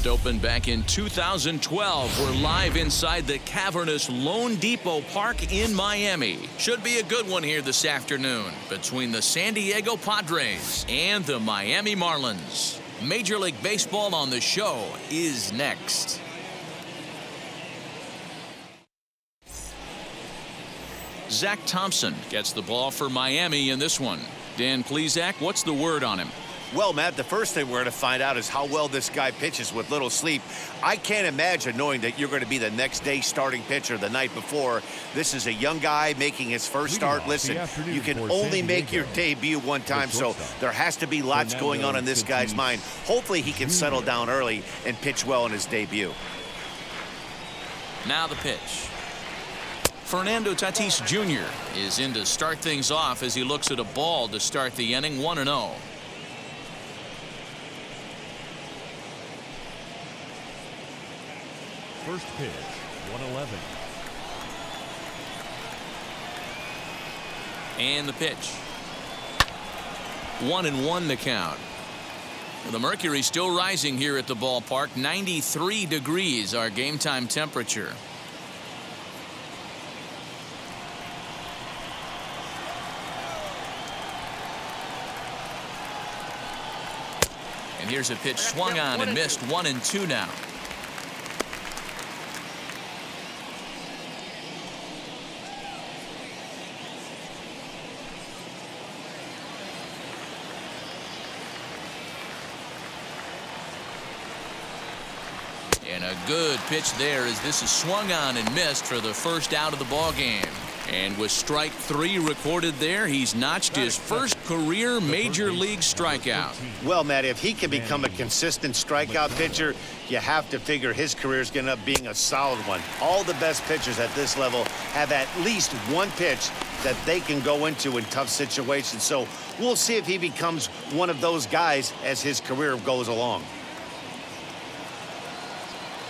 First opened back in 2012. We're live inside the cavernous Lone Depot Park in Miami. Should be a good one here this afternoon between the San Diego Padres and the Miami Marlins. Major League Baseball on the show is next. Zach Thompson gets the ball for Miami in this one. Dan Plesac, what's the word on him? Well, Matt, the first thing we're going to find out is how well this guy pitches with little sleep. I can't imagine knowing that you're going to be the next day starting pitcher the night before. This is a young guy making his first start. Listen, you can only make your debut one time, so there has to be lots going on in this guy's mind. Hopefully he can settle down early and pitch well in his debut. Now the pitch. Fernando Tatis Jr. is in to start things off as he looks at a ball to start the inning, 1-0. First pitch, 111. And the pitch. 1-1 to count. The mercury still rising here at the ballpark. 93 degrees our game time temperature. And here's a pitch swung on and missed. 1-2 now. And a good pitch there as this is swung on and missed for the first out of the ball game. And with strike 3 recorded there, he's notched his first career major league strikeout. Well, Matt, if he can become a consistent strikeout pitcher, you have to figure his career is going to end up being a solid one. All the best pitchers at this level have at least one pitch that they can go into in tough situations. So we'll see if he becomes one of those guys as his career goes along.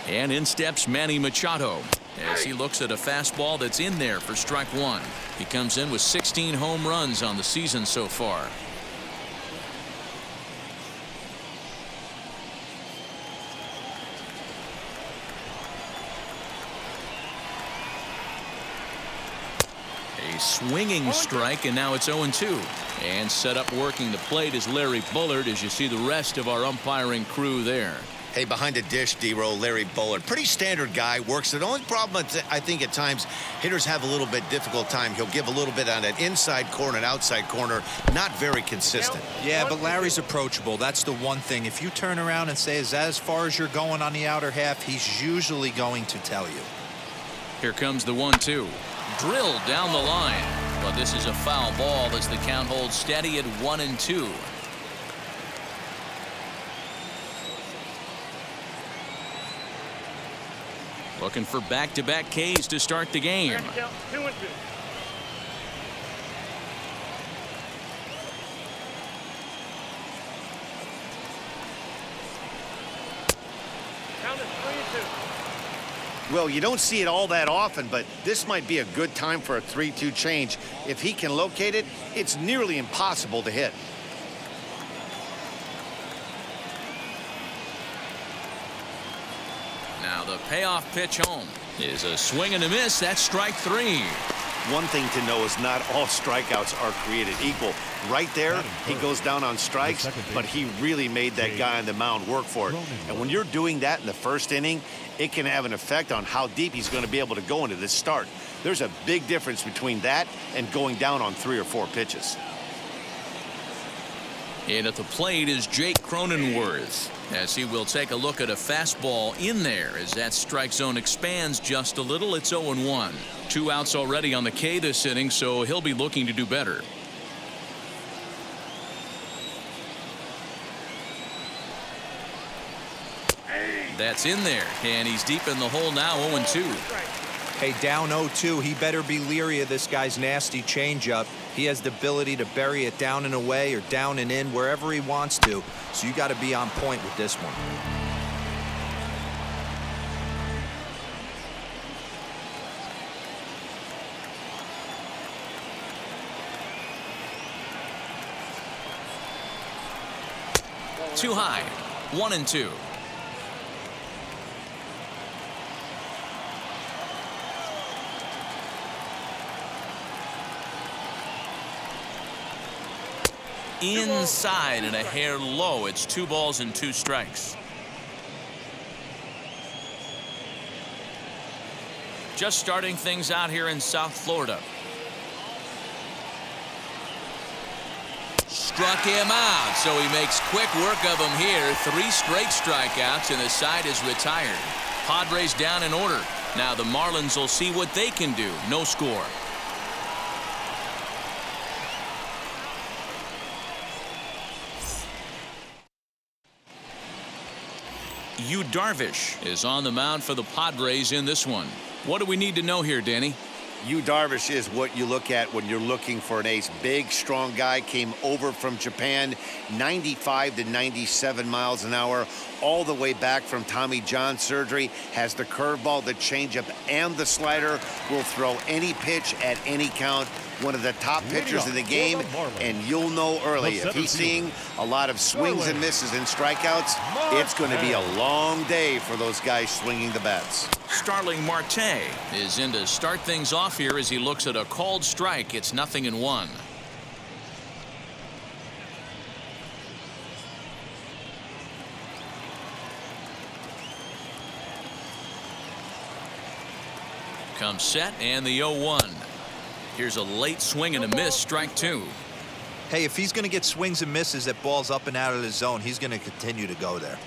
And in steps Manny Machado as he looks at a fastball that's in there for strike 1. He comes in with 16 home runs on the season so far. A swinging strike, and now it's 0-2. And set up working the plate is Larry Bullard as you see the rest of our umpiring crew there. Hey, behind the dish, D-Row, Larry Bullard. Pretty standard guy, works it. The only problem, I think, at times, hitters have a little bit difficult time. He'll give a little bit on that inside corner and outside corner. Not very consistent. Yeah, but Larry's approachable. That's the one thing. If you turn around and say, is that as far as you're going on the outer half, he's usually going to tell you. Here comes the 1-2. Drilled down the line. But this is a foul ball as the count holds steady at 1-2. Looking for back-to-back Ks to start the game. 2-2. Well, you don't see it all that often, but this might be a good time for a 3-2 change. If he can locate it, it's nearly impossible to hit. Now the payoff pitch home is a swing and a miss. That's strike 3. One thing to know is not all strikeouts are created equal. Right there, he goes down on strikes, but he really made that guy on the mound work for it. And when you're doing that in the first inning, it can have an effect on how deep he's going to be able to go into this start. There's a big difference between that and going down on 3 or 4 pitches. And at the plate is Jake Cronenworth as he will take a look at a fastball in there as that strike zone expands just a little. It's 0-1. 2 outs already on the K this inning, so he'll be looking to do better. That's in there, and he's deep in the hole now. 0-2. Hey, down 0-2, he better be leery of this guy's nasty changeup. He has the ability to bury it down and away or down and in wherever he wants to. So you got to be on point with this one. Too high. 1-2. inside and a hair low. It's 2 balls and 2 strikes. Just starting things out here in South Florida. Struck him out, so he makes quick work of him here. 3 straight strikeouts, and the side is retired. Padres down in order. Now the Marlins will see what they can do. No score. Yu Darvish is on the mound for the Padres in this one. What do we need to know here, Danny? Yu Darvish is what you look at when you're looking for an ace. Big, strong guy, came over from Japan, 95 to 97 miles an hour, all the way back from Tommy John surgery, has the curveball, the changeup, and the slider, will throw any pitch at any count. One of the top pitchers in the game, and you'll know early. If he's seeing a lot of swings and misses and strikeouts, it's going to be a long day for those guys swinging the bats. Starling Marte is in to start things off here as he looks at a called strike. It's 0-1. Comes set and the 0-1. Here's a late swing and a miss, strike 2. Hey, if he's going to get swings and misses at balls up and out of the zone, he's going to continue to go there.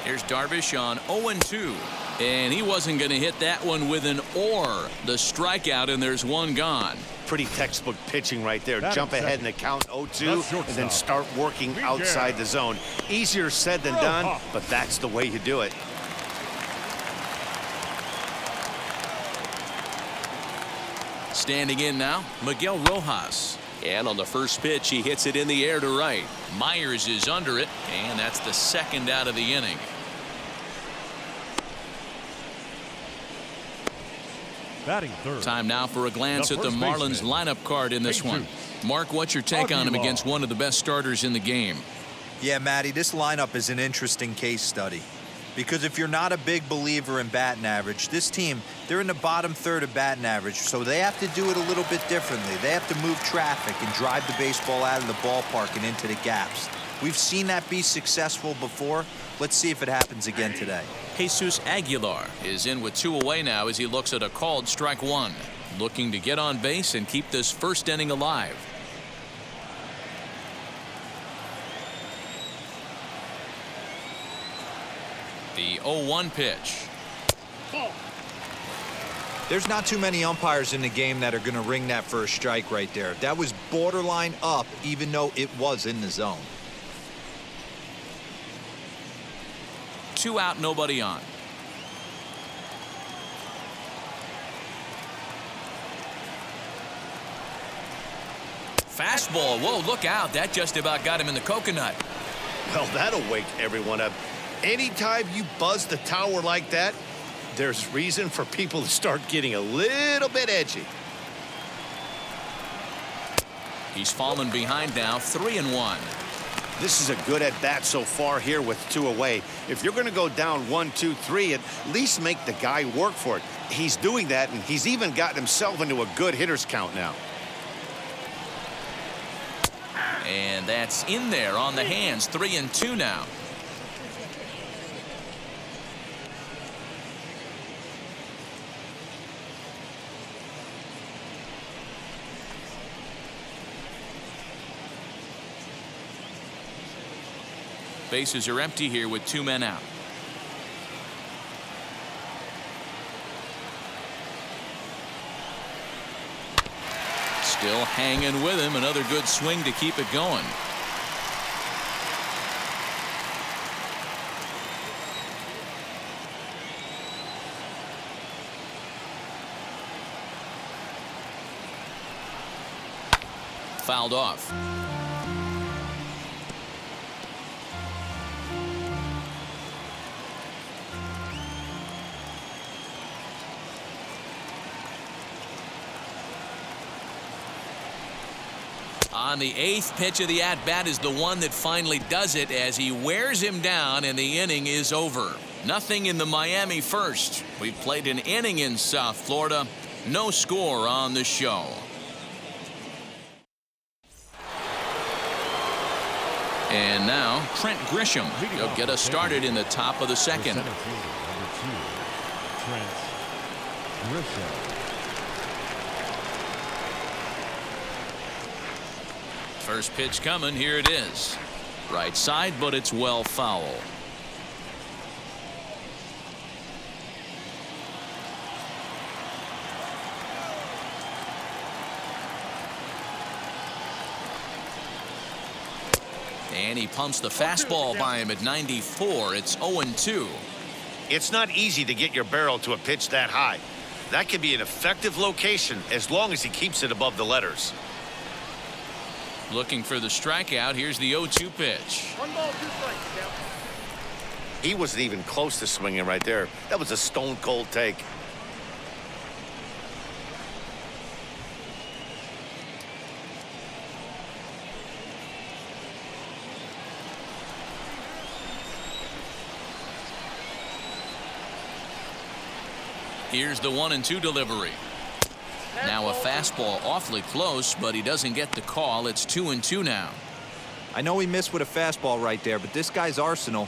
Here's Darvish on 0-2. And he wasn't going to hit that one with an or. The strikeout, and there's one gone. Pretty textbook pitching right there. Jump ahead in the count 0-2 and then start working outside the zone. Easier said than done, but that's the way you do it. Standing in now, Miguel Rojas. And on the first pitch, he hits it in the air to right. Myers is under it, and that's the second out of the inning. Batting third. Time now for a glance at the Marlins lineup card in this one. Mark, what's your take on him against one of the best starters in the game? Yeah, Matty, this lineup is an interesting case study. Because if you're not a big believer in batting average, this team, they're in the bottom third of batting average, so they have to do it a little bit differently. They have to move traffic and drive the baseball out of the ballpark and into the gaps. We've seen that be successful before. Let's see if it happens again today. Jesus Aguilar is in with 2 away now as he looks at a called strike 1. Looking to get on base and keep this first inning alive. The 0-1 pitch. There's not too many umpires in the game that are going to ring that first strike right there. That was borderline up, even though it was in the zone. 2 out, nobody on. Fastball. Whoa, look out. That just about got him in the coconut. Well, that'll wake everyone up. Anytime you buzz the tower like that, there's reason for people to start getting a little bit edgy. He's fallen behind now, 3-1. This is a good at-bat so far here with 2 away. If you're going to go down 1, 2, 3, at least make the guy work for it. He's doing that, and he's even gotten himself into a good hitter's count now. And that's in there on the hands, 3-2 now. Bases are empty here with 2 men out. Still hanging with him. Another good swing to keep it going. Fouled off. On the 8th pitch of the at-bat is the one that finally does it as he wears him down and the inning is over. Nothing in the Miami first. We've played an inning in South Florida. No score on the show. And now Trent Grisham. He'll get us started in the top of the second. Center fielder, number 2, Trent Grisham. First pitch coming. Here it is. Right side, but it's well foul. And he pumps the fastball by him at 94. It's 0-2. It's not easy to get your barrel to a pitch that high. That can be an effective location as long as he keeps it above the letters. Looking for the strikeout. Here's the 0-2 pitch. 1 ball, 2 strikes. Yep. He wasn't even close to swinging right there. That was a stone cold take. Here's the 1-2 delivery. Now a fastball awfully close, but he doesn't get the call. It's 2-2 now. I know he missed with a fastball right there, but this guy's arsenal,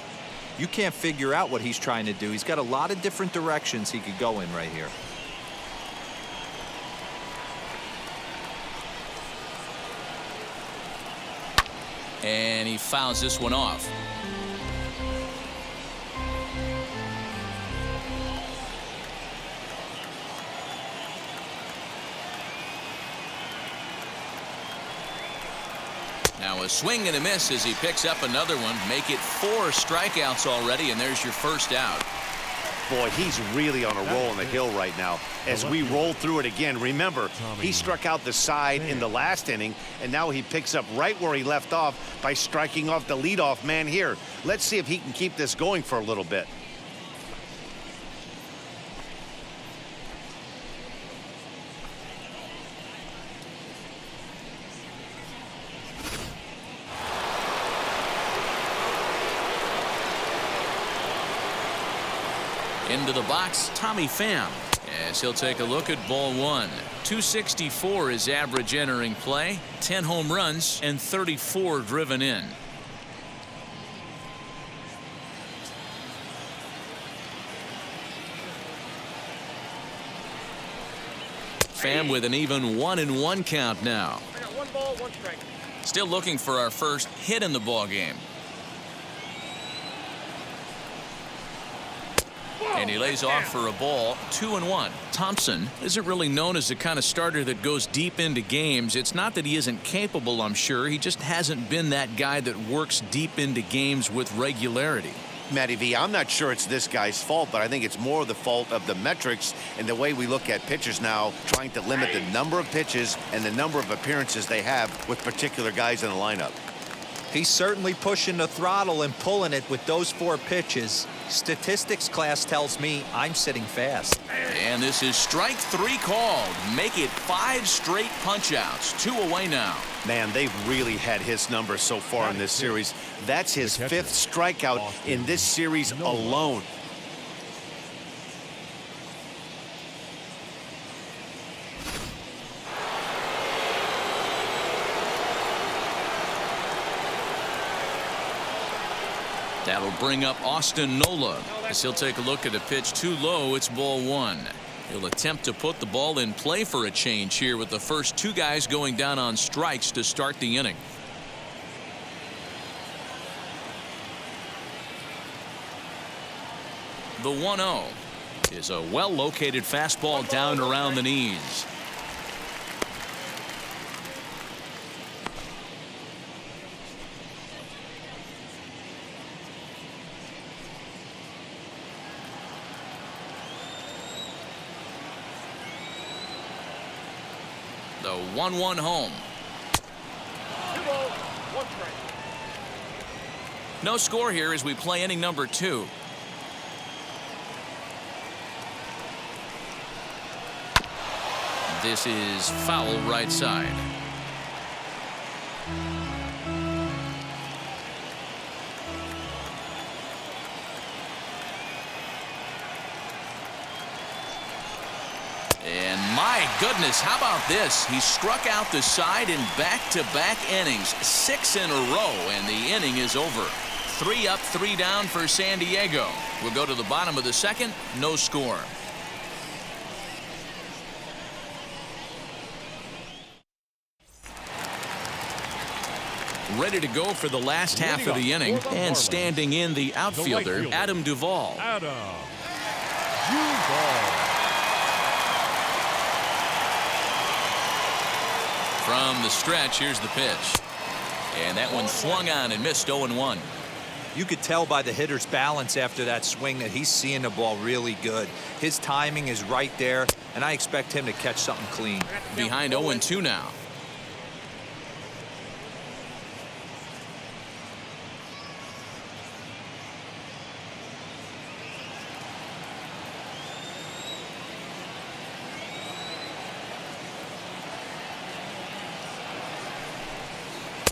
you can't figure out what he's trying to do. He's got a lot of different directions he could go in right here. And he fouls this one off. Now a swing and a miss as he picks up another one. Make it 4 strikeouts already, and there's your first out. Boy, he's really on a roll on the hill right now. As we roll through it again, remember, he struck out the side in the last inning, and now he picks up right where he left off by striking off the leadoff man here. Let's see if he can keep this going for a little bit. Into the box, Tommy Pham, as he'll take a look at ball 1. 264 is average entering play, 10 home runs and 34 driven in. Pham with an even 1-1 count now. I got 1 ball, 1 strike. Still looking for our first hit in the ball game. And he lays off for a ball. 2-1. Thompson isn't really known as the kind of starter that goes deep into games. It's not that he isn't capable, I'm sure. He just hasn't been that guy that works deep into games with regularity. Matty V, I'm not sure it's this guy's fault, but I think it's more the fault of the metrics and the way we look at pitchers now, trying to limit the number of pitches and the number of appearances they have with particular guys in the lineup. He's certainly pushing the throttle and pulling it with those 4 pitches. Statistics class tells me I'm sitting fast. And this is strike 3 called. Make it 5 straight punch-outs. 2 away now. Man, they've really had his number so far in this series. That's his 5th strikeout in this series alone. That'll bring up Austin Nola as he'll take a look at a pitch too low. It's ball 1. He'll attempt to put the ball in play for a change here with the first 2 guys going down on strikes to start the inning. The 1-0 is a well-located fastball down around the knees. The 1-1 home. 2 balls, 1 strike. No score here as we play inning number 2. This is foul right side. And my goodness, how about this? He struck out the side in back-to-back innings, 6 in a row, and the inning is over. 3 up, 3 down for San Diego. We'll go to the bottom of the second, no score. Ready to go for the last half of the inning, and standing in the outfielder, Adam Duvall. Adam Duvall. From the stretch, here's the pitch. And that one swung on and missed 0-1. You could tell by the hitter's balance after that swing that he's seeing the ball really good. His timing is right there, and I expect him to catch something clean. Behind 0-2 now.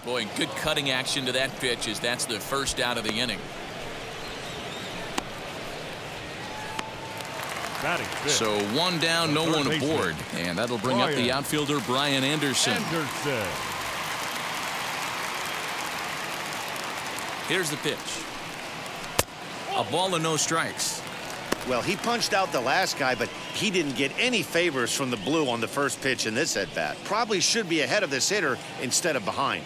Boy, good cutting action to that pitch as that's the first out of the inning. Batting fifth. So 1 down, no one aboard. And that'll bring up the outfielder, Brian Anderson. Here's the pitch. A ball and no strikes. Well, he punched out the last guy, but he didn't get any favors from the blue on the first pitch in this at-bat. Probably should be ahead of this hitter instead of behind.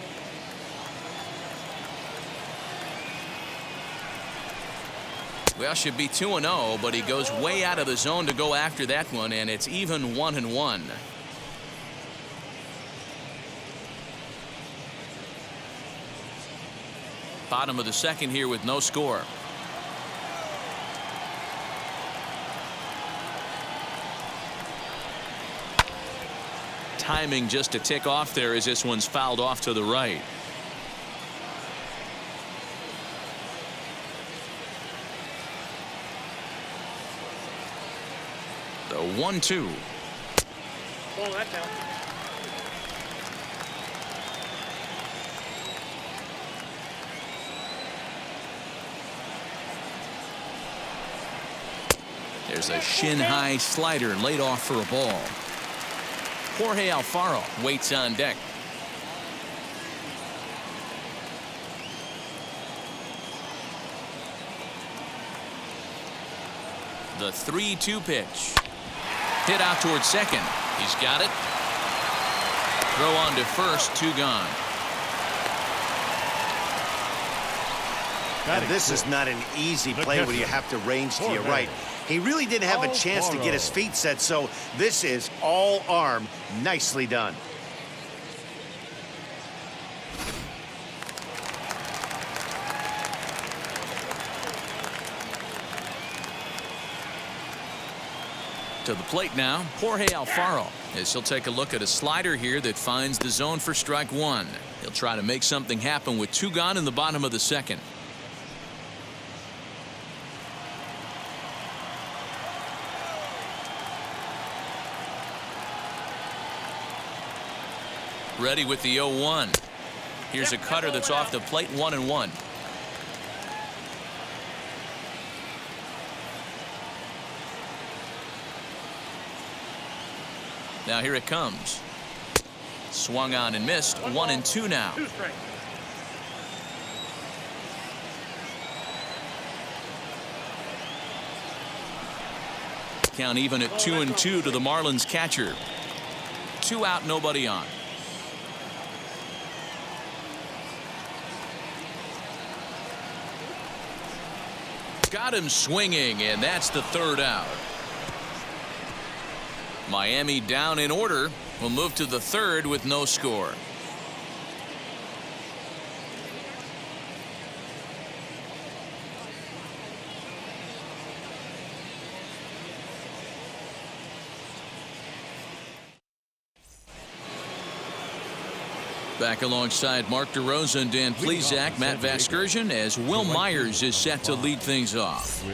Well, should be 2-0, but he goes way out of the zone to go after that one, and it's even 1-1. Bottom of the second here with no score. Timing just a tick off there as this one's fouled off to the right. The 1-2. Ball that down. There's a shin-high slider laid off for a ball. Jorge Alfaro waits on deck. The 3-2 pitch. Hit out towards second. He's got it. Throw on to first, 2 gone. And this is not an easy play when you have to range to your right. He really didn't have a chance to get his feet set, so this is all arm. Nicely done. To the plate now, Jorge Alfaro, as he'll take a look at a slider here that finds the zone for strike 1. He'll try to make something happen with 2 gone in the bottom of the second. Ready with the 0-1. Here's a cutter that's off the plate, 1-1. Now here it comes. Swung on and missed. 1-2 now. 2 strikes. Count even at 2-2 to the Marlins catcher. 2 out, nobody on. Got him swinging, and that's the 3rd out. Miami down in order. We'll move to the 3rd with no score. Back alongside Mark DeRosa and Dan Plesac, Matt Vasgersian, as Will Myers is set to lead things off.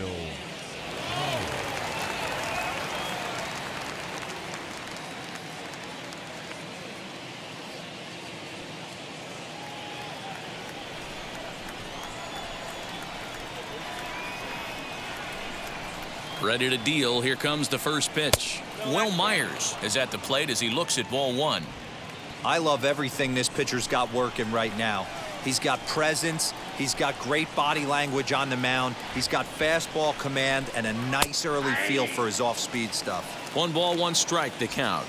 Ready to deal. Here comes the first pitch. Will Myers is at the plate as he looks at ball one. I love everything this pitcher's got working right now. He's got presence. He's got great body language on the mound. He's got fastball command and a nice early feel for his off-speed stuff. 1 ball, 1 strike to count.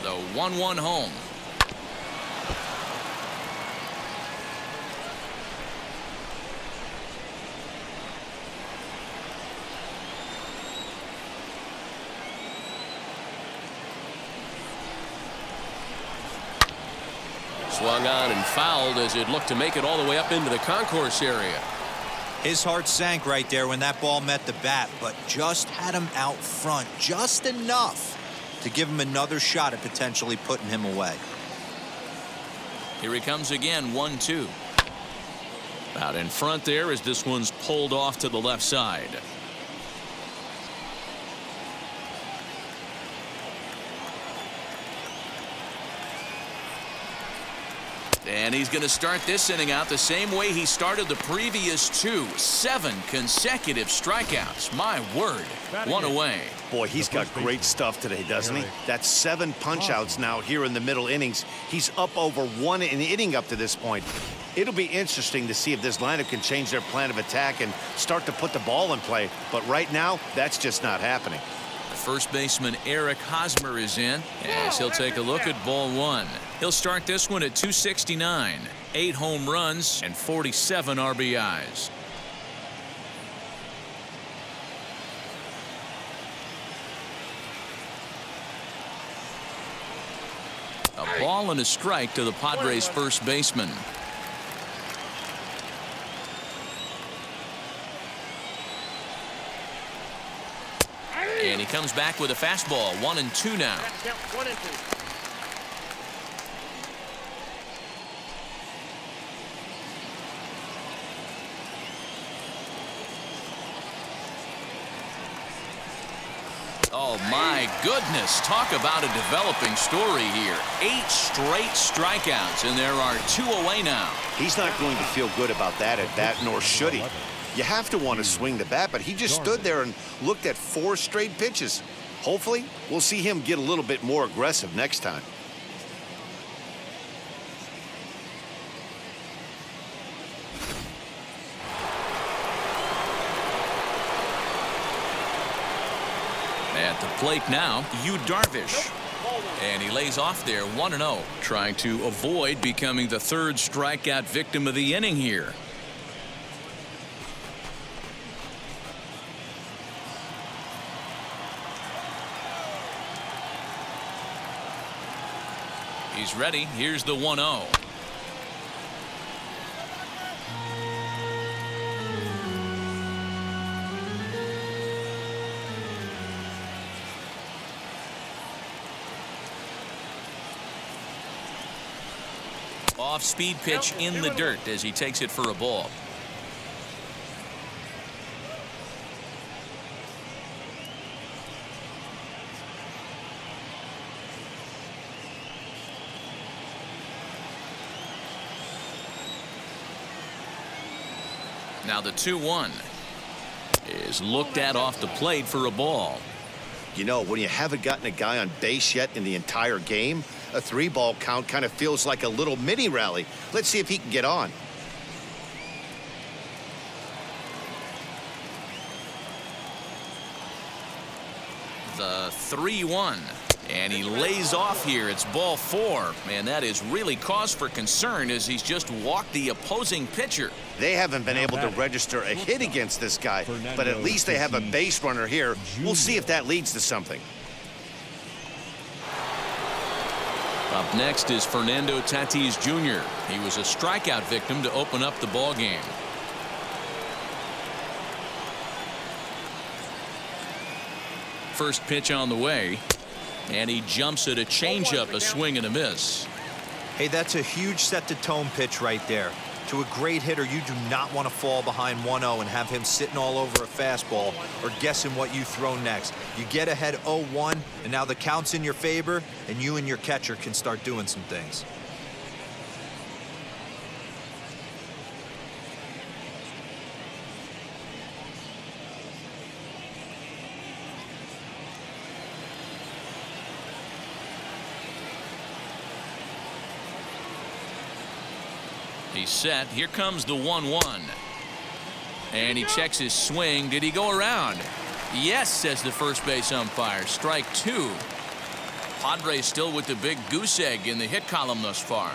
The 1-1 home. Swung on and fouled as it looked to make it all the way up into the concourse area. His heart sank right there when that ball met the bat, but just had him out front just enough to give him another shot at potentially putting him away. Here he comes again, 1-2. Out in front there as this one's pulled off to the left side. And he's going to start this inning out the same way he started the previous 2. 7 consecutive strikeouts. My word. 1 away. Boy, he's got great stuff today, doesn't he? That's 7 punch-outs now here in the middle innings. He's up over 1 an inning up to this point. It'll be interesting to see if this lineup can change their plan of attack and start to put the ball in play. But right now, that's just not happening. First baseman Eric Hosmer is in as he'll take a look at ball 1. He'll start this one at 269. 8 home runs and 47 RBIs. A ball and a strike to the Padres first baseman. And he comes back with a fastball. 1-2 now. 1-2. Oh my goodness, talk about a developing story here. 8 straight strikeouts and there are 2 away now. He's not going to feel good about that at bat, nor should he. You have to want to swing the bat, but he just stood there and looked at 4 straight pitches. Hopefully, we'll see him get a little bit more aggressive next time. At the plate now, Yu Darvish. And he lays off there 1-0, trying to avoid becoming the 3rd strikeout victim of the inning here. He's ready. Here's the 1-0. Off-speed pitch in the dirt as he takes it for a ball. Now the 2-1 is looked at off the plate for a ball. You know, when you haven't gotten a guy on base yet in the entire game, a 3-ball count kind of feels like a little mini rally. Let's see if he can get on. The 3-1. And he lays off here. It's ball 4. Man, that is really cause for concern as he's just walked the opposing pitcher. They haven't been able to register a hit against this guy, but at least they have a base runner here. We'll see if that leads to something. Up next is Fernando Tatis Jr. He was a strikeout victim to open up the ball game. First pitch on the way. And he jumps at a changeup, a swing and a miss. Hey, that's a huge set-the-tone pitch right there. To a great hitter, you do not want to fall behind 1-0 and have him sitting all over a fastball or guessing what you throw next. You get ahead 0-1, and now the count's in your favor, and you and your catcher can start doing some things. He's set. Here comes the 1-1. And he checks his swing. Did he go around? Yes, says the first base umpire. Strike 2. Padres still with the big goose egg in the hit column thus far.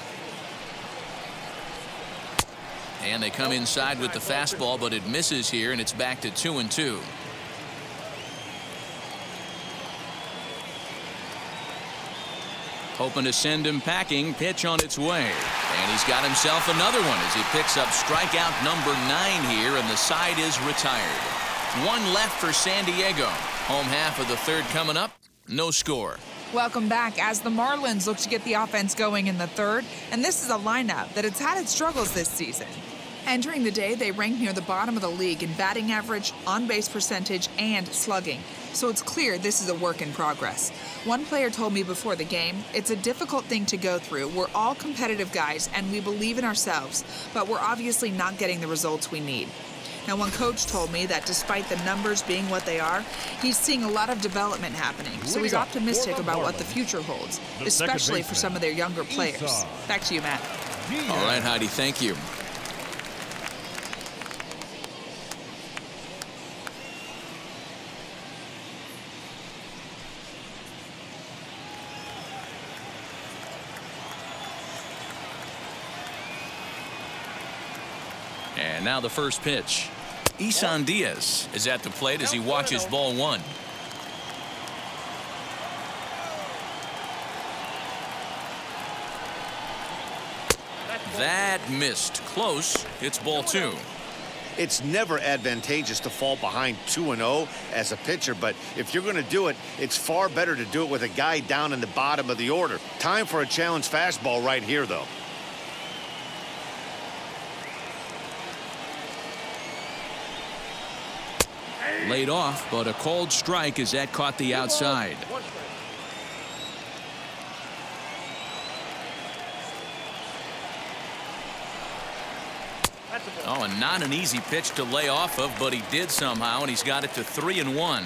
And they come inside with the fastball, but it misses here, and it's back to 2-2. Hoping to send him packing. Pitch on its way. And he's got himself another one as he picks up strikeout number 9 here, and the side is retired. One left for San Diego. Home half of the third coming up. No score. Welcome back as the Marlins look to get the offense going in the third, and this is a lineup that has had its struggles this season. Entering the day, they rank near the bottom of the league in batting average, on-base percentage, and slugging. So it's clear this is a work in progress. One player told me before the game, it's a difficult thing to go through. We're all competitive guys, and we believe in ourselves, but we're obviously not getting the results we need. Now, one coach told me that despite the numbers being what they are, he's seeing a lot of development happening. So he's optimistic about what the future holds, especially for some of their younger players. Back to you, Matt. All right, Heidi, thank you. And now the first pitch. Isan Diaz is at the plate as he watches ball 1. That missed. Close. It's ball 2. It's never advantageous to fall behind 2-0 as a pitcher, but if you're going to do it, it's far better to do it with a guy down in the bottom of the order. Time for a challenge fastball right here, though. Laid off, but a called strike as that caught the outside. Oh, and not an easy pitch to lay off of, but he did somehow, and he's got it to 3-1.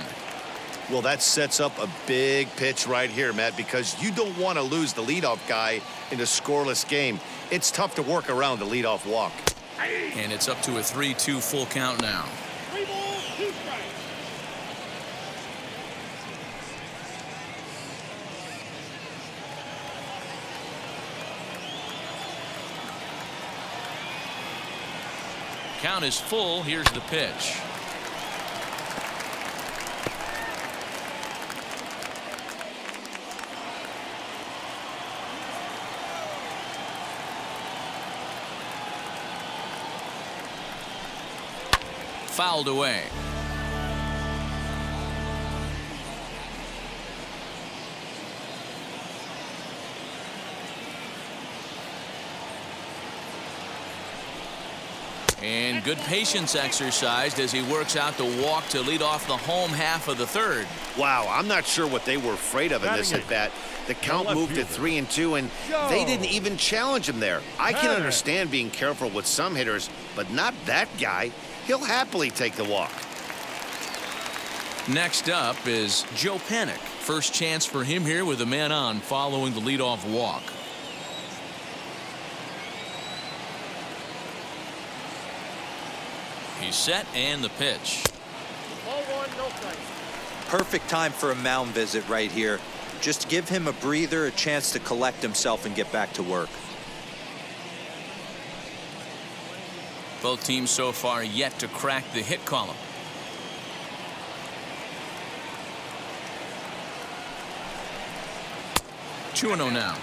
Well, that sets up a big pitch right here, Matt, because you don't want to lose the leadoff guy in a scoreless game. It's tough to work around the leadoff walk. And it's up to a 3-2 full count now. 3 balls, 2 strikes. Count is full. Here's the pitch. Fouled away. And good patience exercised as he works out the walk to lead off the home half of the third. Wow, I'm not sure what they were afraid of in this at bat. The count moved to 3-2, and they didn't even challenge him there. I can understand being careful with some hitters, but not that guy. He'll happily take the walk. Next up is Joe Panik. First chance for him here with a man on following the leadoff walk. He's set, and the pitch. Ball 1, no strikes. Perfect time for a mound visit right here. Just give him a breather, a chance to collect himself and get back to work. Both teams so far yet to crack the hit column. Two and 0 now.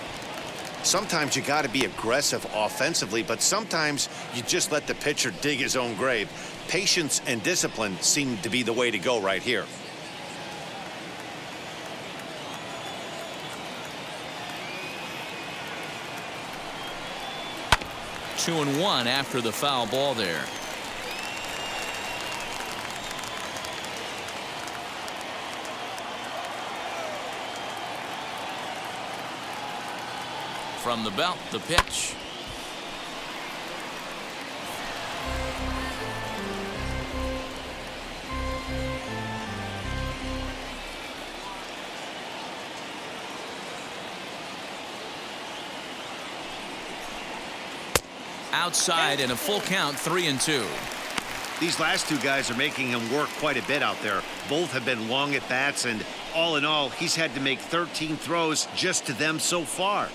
Sometimes you got to be aggressive offensively, but sometimes you just let the pitcher dig his own grave. Patience and discipline seem to be the way to go right here. Two and 1 after the foul ball there. From the belt, the pitch. Outside and a full count, 3-2. These last two guys are making him work quite a bit out there. Both have been long at bats, and all in all, he's had to make 13 throws just to them so far.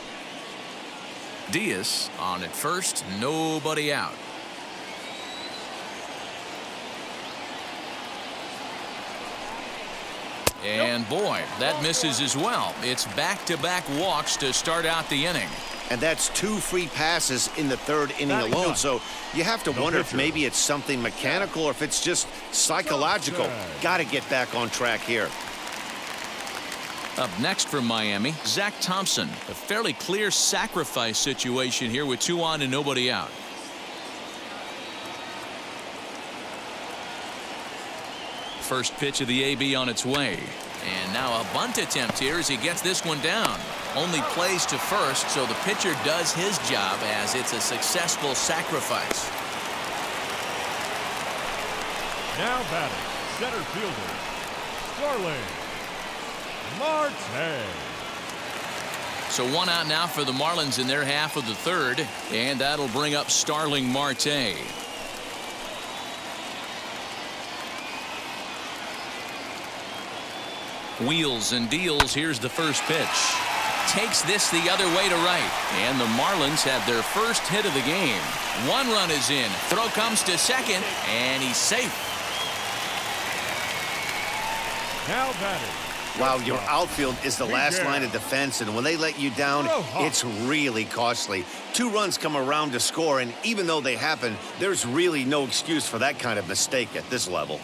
Diaz on at first, nobody out. And boy, that misses as well. It's back-to-back walks to start out the inning. And that's 2 free passes in the 3rd inning alone. So you have to wonder if maybe it's something mechanical or if it's just psychological. Got to get back on track here. Up next from Miami, Zach Thompson. A fairly clear sacrifice situation here with 2 on and nobody out. First pitch of the AB on its way. And now a bunt attempt here as he gets this one down. Only plays to first, so the pitcher does his job as it's a successful sacrifice. Now batting, center fielder, Starling Marte. So 1 out now for the Marlins in their half of the 3rd, and that'll bring up Starling Marte. Wheels and deals. Here's the first pitch. Takes this the other way to right. And the Marlins have their first hit of the game. 1 run is in. Throw comes to second, and he's safe. Now batting. Wow, your outfield is the last line of defense, and when they let you down, it's really costly. 2 runs come around to score, and even though they happen, there's really no excuse for that kind of mistake at this level.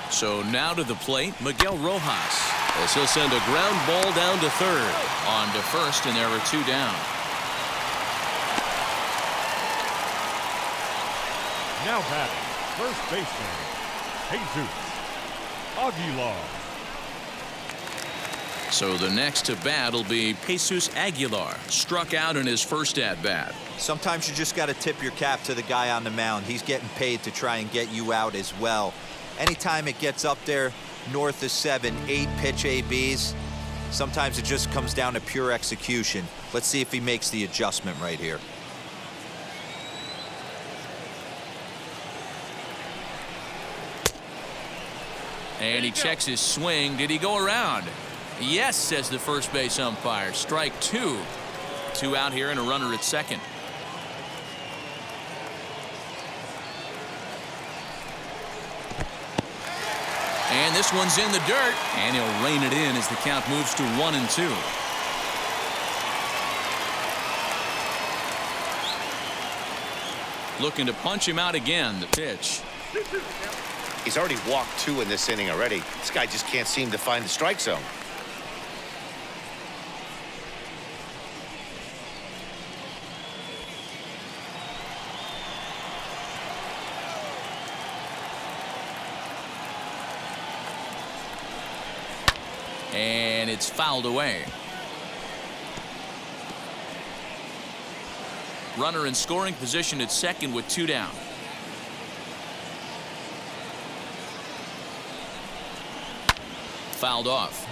So now to the plate, Miguel Rojas, as he'll send a ground ball down to 3rd. On to first, and there are 2 down. Now batting, first baseman, Jesus Aguilar. So the next to bat will be Jesus Aguilar. Struck out in his first at-bat. Sometimes you just got to tip your cap to the guy on the mound. He's getting paid to try and get you out as well. Anytime it gets up there north of 7, 8 pitch ABs, sometimes it just comes down to pure execution. Let's see if he makes the adjustment right here. And he checks his swing. Did he go around? Yes, says the first base umpire. Strike 2. 2 out here and a runner at second. And this one's in the dirt, and he'll rein it in as the count moves to 1-2. Looking to punch him out again. The pitch. He's already walked 2 in this inning already. This guy just can't seem to find the strike zone. And it's fouled away. Runner in scoring position at second with 2 down. Fouled off.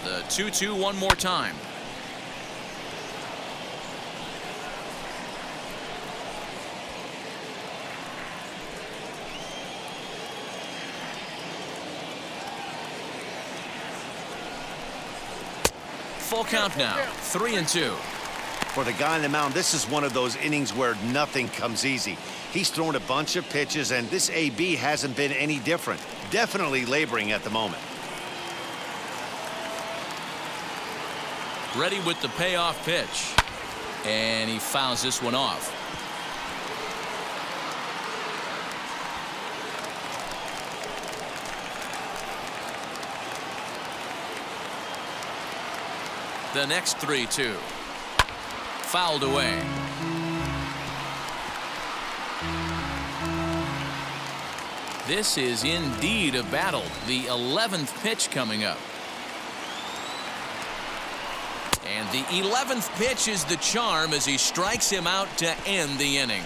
The 2-2 one more time. Full count now, 3-2. For the guy on the mound, this is one of those innings where nothing comes easy. He's thrown a bunch of pitches, and this AB hasn't been any different. Definitely laboring at the moment. Ready with the payoff pitch. And he fouls this one off. The next 3-2. Fouled away. This is indeed a battle. The 11th pitch coming up. And the 11th pitch is the charm as he strikes him out to end the inning.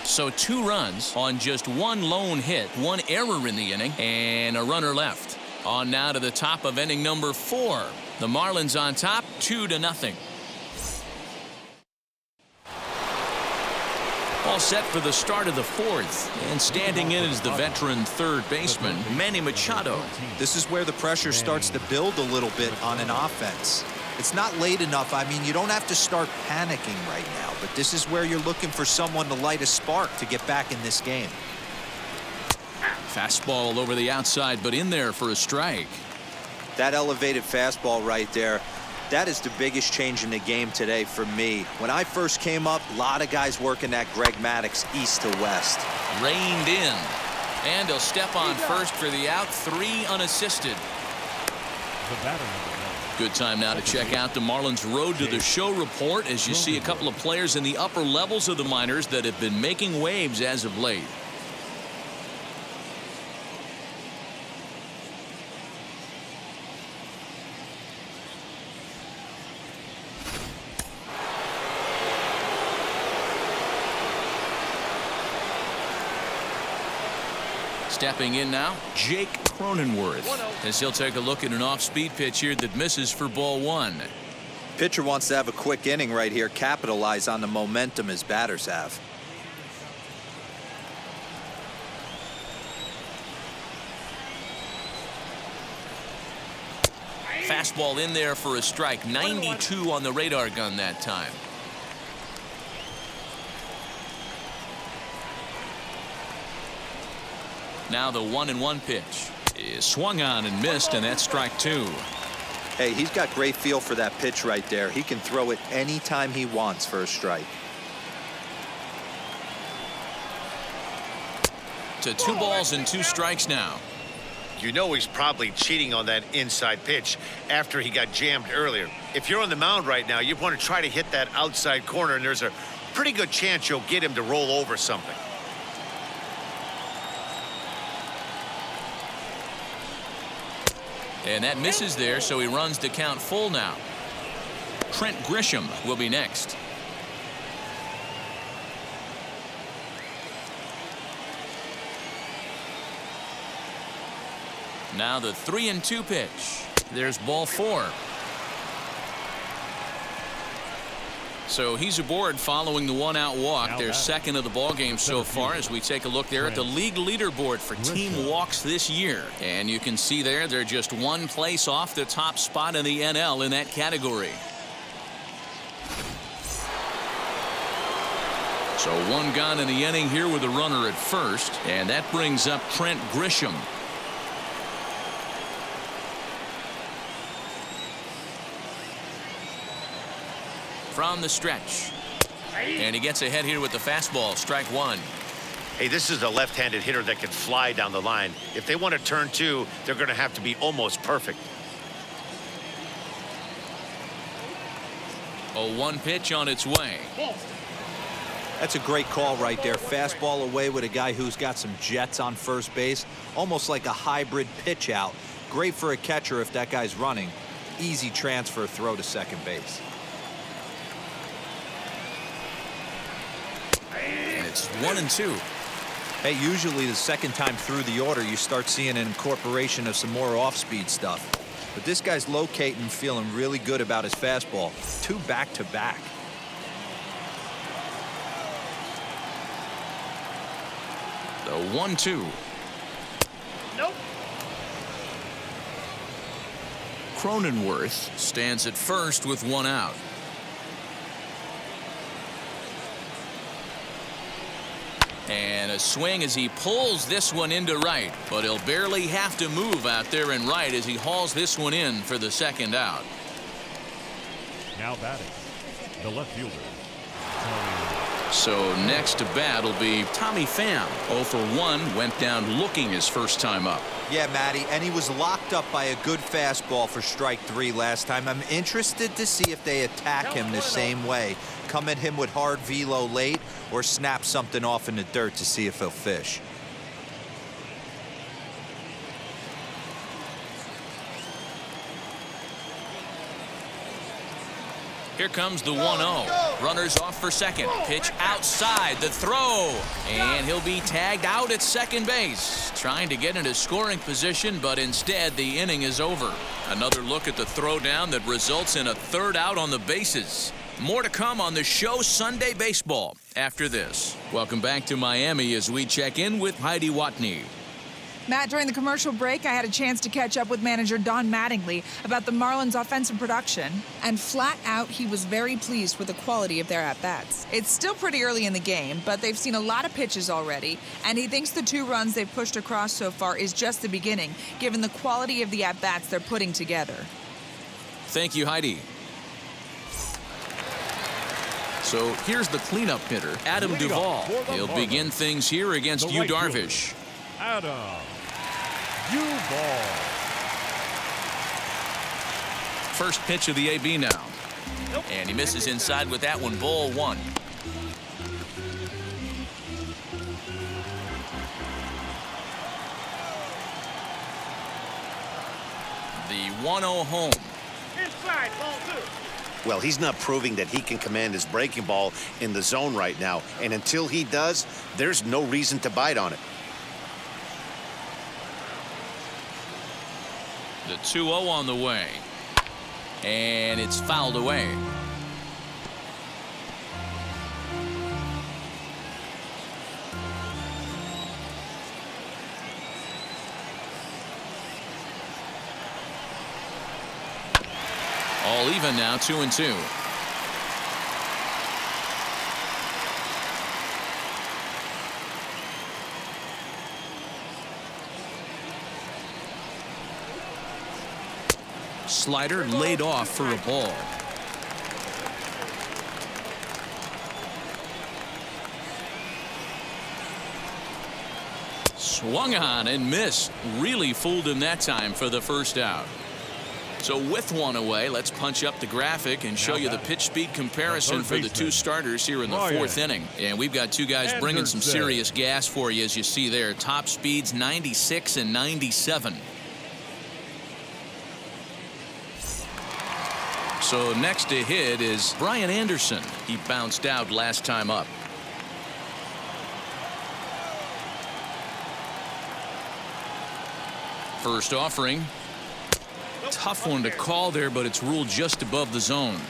So 2 runs on just 1 lone hit, 1 error in the inning, and a runner left. On now to the top of inning number 4. The Marlins on top, 2-0. All set for the start of the 4th, and standing in is the veteran third baseman, Manny Machado. This is where the pressure starts to build a little bit on an offense. It's not late enough. I mean, you don't have to start panicking right now, but this is where you're looking for someone to light a spark to get back in this game. Fastball over the outside, but in there for a strike. That elevated fastball right there, that is the biggest change in the game today for me. When I first came up, a lot of guys working that Greg Maddux east to west. Reined in, and he'll step on first for the out, 3 unassisted. The batter number 1. Good time now to check out the Marlins Road to the Show report as you see a couple of players in the upper levels of the minors that have been making waves as of late. Stepping in now, Jake Cronenworth, as he'll take a look at an off-speed pitch here that misses for ball 1. Pitcher wants to have a quick inning right here, capitalize on the momentum his batters have. Fastball in there for a strike, 92 on the radar gun that time. Now the 1-1 pitch is swung on and missed, and that's strike 2. Hey, he's got great feel for that pitch right there. He can throw it anytime he wants for a strike. To 2 balls and 2 strikes now. You know he's probably cheating on that inside pitch after he got jammed earlier. If you're on the mound right now, you want to try to hit that outside corner, and there's a pretty good chance you'll get him to roll over something. And that misses there, so he runs the count full now. Trent Grisham will be next. Now the 3-2 pitch. There's ball 4. So he's aboard following the 1-out walk. Their second of the ball game so far as we take a look there at the league leaderboard for team walks this year. And you can see there they're just 1 place off the top spot in the NL in that category. So 1 gone in the inning here with a runner at first. And that brings up Trent Grisham. From the stretch, and he gets ahead here with the fastball, strike 1. Hey, this is a left-handed hitter that can fly down the line. If they want to turn 2, they're going to have to be almost perfect. A 1 pitch on its way. That's a great call right there. Fastball away with a guy who's got some jets on first base, almost like a hybrid pitch out. Great for a catcher if that guy's running. Easy transfer throw to second base. And it's 1-2. Hey, usually the second time through the order you start seeing an incorporation of some more off-speed stuff. But this guy's locating, feeling really good about his fastball. 2 back-to-back. The 1-2. Nope. Cronenworth stands at first with 1 out. And a swing as he pulls this one into right, but he'll barely have to move out there in right as he hauls this one in for the second out. Now batting, the left fielder. So next to bat will be Tommy Pham. 0 for 1, went down looking his first time up. Yeah, Matty, and he was locked up by a good fastball for strike 3 last time. I'm interested to see if they attack him the same way. Come at him with hard velo late or snap something off in the dirt to see if he'll fish. Here comes the 1-0. Runners off for second. Pitch outside. The throw. And he'll be tagged out at second base. Trying to get into scoring position, but instead the inning is over. Another look at the throwdown that results in a third out on the bases. More to come on the show Sunday Baseball after this. Welcome back to Miami as we check in with Heidi Watney. Matt, during the commercial break, I had a chance to catch up with manager Don Mattingly about the Marlins' offensive production, and flat out, he was very pleased with the quality of their at-bats. It's still pretty early in the game, but they've seen a lot of pitches already, and he thinks the 2 runs they've pushed across so far is just the beginning, given the quality of the at-bats they're putting together. Thank you, Heidi. So here's the cleanup hitter, Adam Duvall. He'll begin things here against Yu Darvish. Adam Duvall. First pitch of the AB now. And he misses inside with that one, ball 1. The 1-0 home. Inside, ball 2. Well, he's not proving that he can command his breaking ball in the zone right now. And until he does, there's no reason to bite on it. The 2-0 on the way. And it's fouled away. All even now, 2-2. Slider laid off for a ball. Swung on and missed. Really fooled him that time for the first out. So with 1 away, let's punch up the graphic and show you the pitch speed comparison for the 2 starters here in the 4th inning. And we've got 2 guys bringing some serious gas for you, as you see there. Top speeds 96 and 97. So next to hit is Brian Anderson. He bounced out last time up. First offering. Tough one to call there, but it's ruled just above the zone.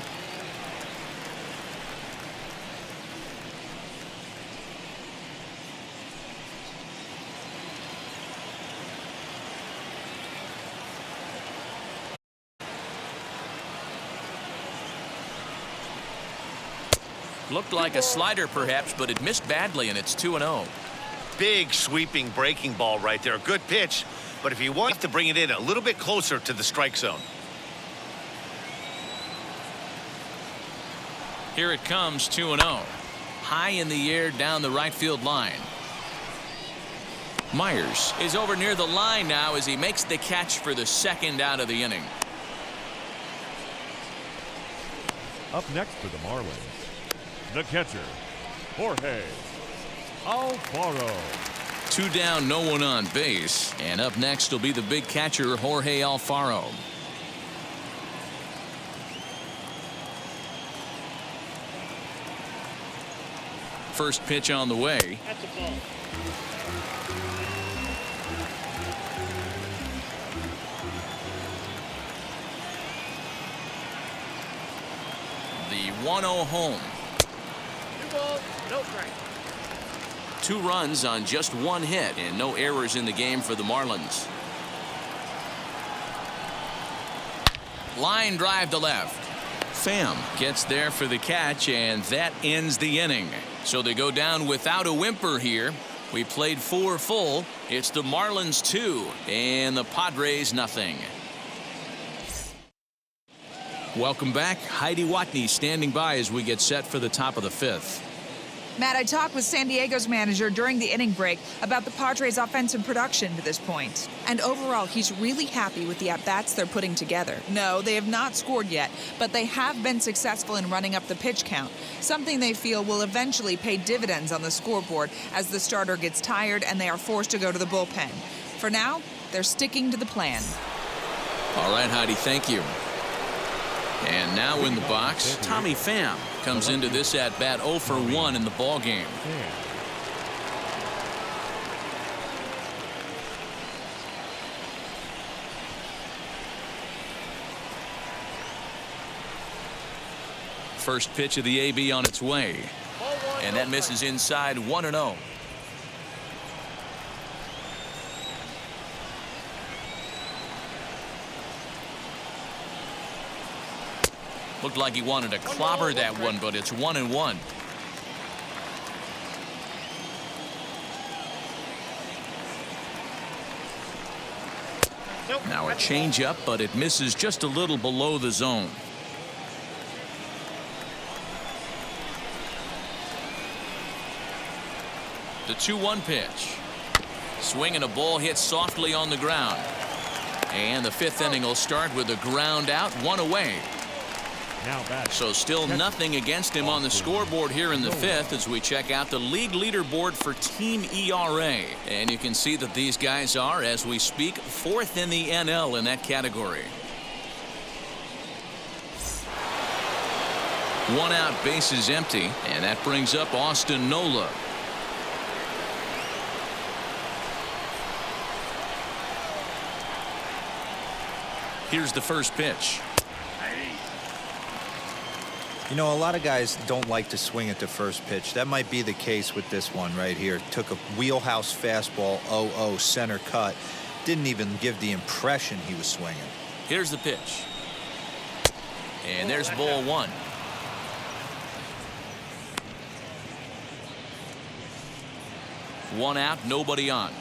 Looked like a slider perhaps, but it missed badly, and it's 2-0. Big sweeping breaking ball right there. Good pitch. But if you want to bring it in a little bit closer to the strike zone. Here it comes, 2-0. High in the air down the right field line. Myers is over near the line now as he makes the catch for the 2nd out of the inning. Up next for the Marlins, the catcher, Jorge Alfaro. 2 down, no one on base. And up next will be the big catcher, Jorge Alfaro. First pitch on the way. That's a ball. The 1-0 home. 2 balls, no strike. 2 runs on just 1 hit and no errors in the game for the Marlins. Line drive to left. Pham gets there for the catch, and that ends the inning. So they go down without a whimper here. We played 4 full. It's the Marlins 2 and the Padres nothing. Welcome back. Heidi Watney standing by as we get set for the top of the 5th. Matt, I talked with San Diego's manager during the inning break about the Padres' offensive production to this point. And overall, he's really happy with the at-bats they're putting together. No, they have not scored yet, but they have been successful in running up the pitch count, something they feel will eventually pay dividends on the scoreboard as the starter gets tired and they are forced to go to the bullpen. For now, they're sticking to the plan. All right, Heidi, thank you. And now in the box, Tommy Pham comes into this at bat 0 for 1 in the ball game. First pitch of the AB on its way, and that misses inside 1-0. Looked like he wanted to clobber that one, but it's 1-1. Now a changeup, but it misses just a little below the zone. The 2-1 pitch. Swinging a ball hit softly on the ground. And the fifth inning will start with a ground out, 1 away. So still nothing against him on the scoreboard here in the fifth as we check out the league leaderboard for team ERA. And you can see that these guys are, as we speak, 4th in the NL in that category. 1 out, bases empty, and that brings up Austin Nola. Here's the first pitch. You know, a lot of guys don't like to swing at the first pitch. That might be the case with this one right here. Took a wheelhouse fastball, 0-0 center cut. Didn't even give the impression he was swinging. Here's the pitch. And there's ball 1. One out, nobody on.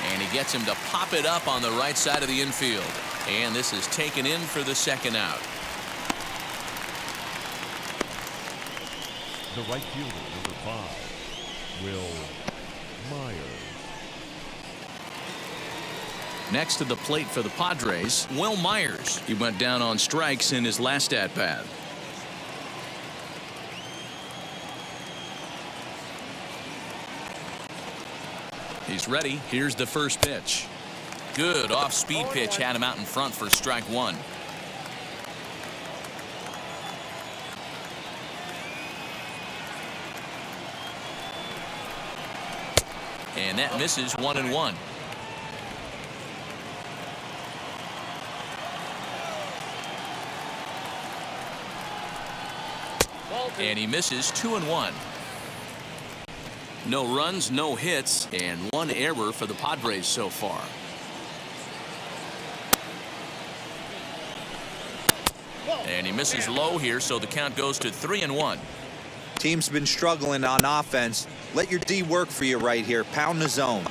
And he gets him to pop it up on the right side of the infield. And this is taken in for the second out. The right fielder, number 5, Will Myers. Next to the plate for the Padres, Will Myers. He went down on strikes in his last at-bat. He's ready. Here's the first pitch. Good off-speed pitch had him out in front for strike 1. And that misses 1-1. And he misses 2-1. No runs, no hits, and 1 error for the Padres so far. And he misses low here, so the count goes to 3-1. Team's been struggling on offense. Let your D work for you right here. Pound the zone.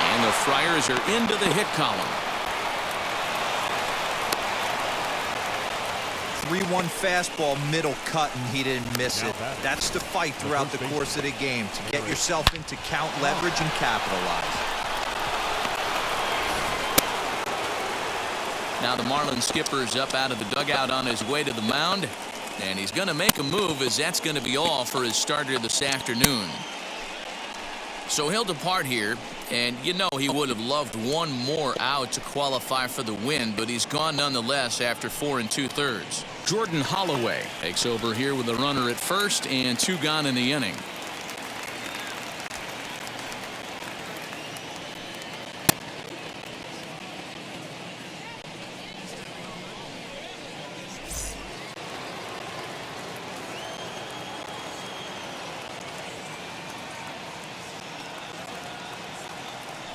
And the Friars are into the hit column. 3-1 fastball, middle cut, and he didn't miss it. That's the fight throughout the course of the game, to get yourself into count leverage and capitalize. Now the Marlins skipper's up out of the dugout on his way to the mound, and he's going to make a move, as that's going to be all for his starter this afternoon. So he'll depart here, and you know he would have loved 1 more out to qualify for the win, but he's gone nonetheless after 4 2/3. Jordan Holloway takes over here with a runner at first and 2 gone in the inning.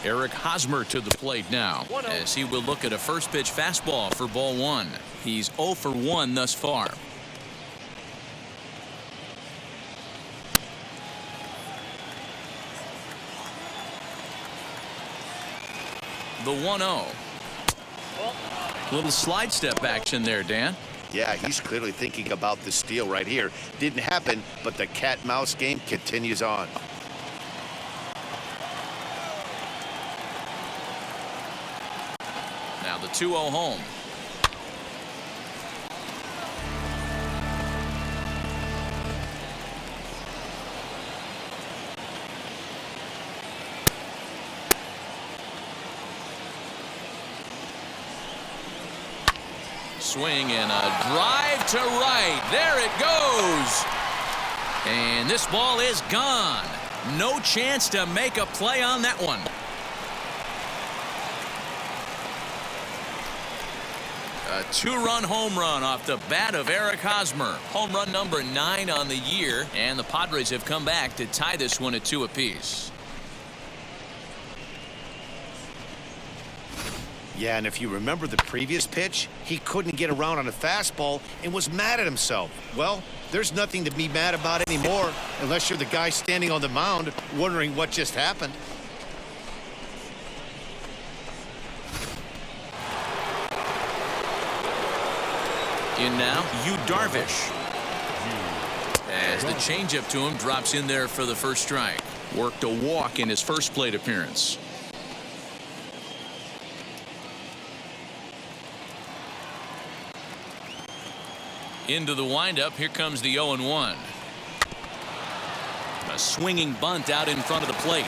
Eric Hosmer to the plate now, as he will look at a first pitch fastball for ball 1. He's 0 for 1 thus far. The 1-0. Little slide step action there, Dan. Yeah, he's clearly thinking about the steal right here. Didn't happen, but the cat-mouse game continues on. Now the 2-0 home. Swing and a drive to right. There it goes. And this ball is gone. No chance to make a play on that one. A two-run home run off the bat of Eric Hosmer. Home run number 9 on the year, and the Padres have come back to tie this one at 2 apiece. Yeah, and if you remember the previous pitch, he couldn't get around on a fastball and was mad at himself. Well, there's nothing to be mad about anymore unless you're the guy standing on the mound wondering what just happened. In now, Yu Darvish. As the changeup to him drops in there for the first strike. Worked a walk in his first plate appearance. Into the windup. Here comes the 0-1. A swinging bunt out in front of the plate.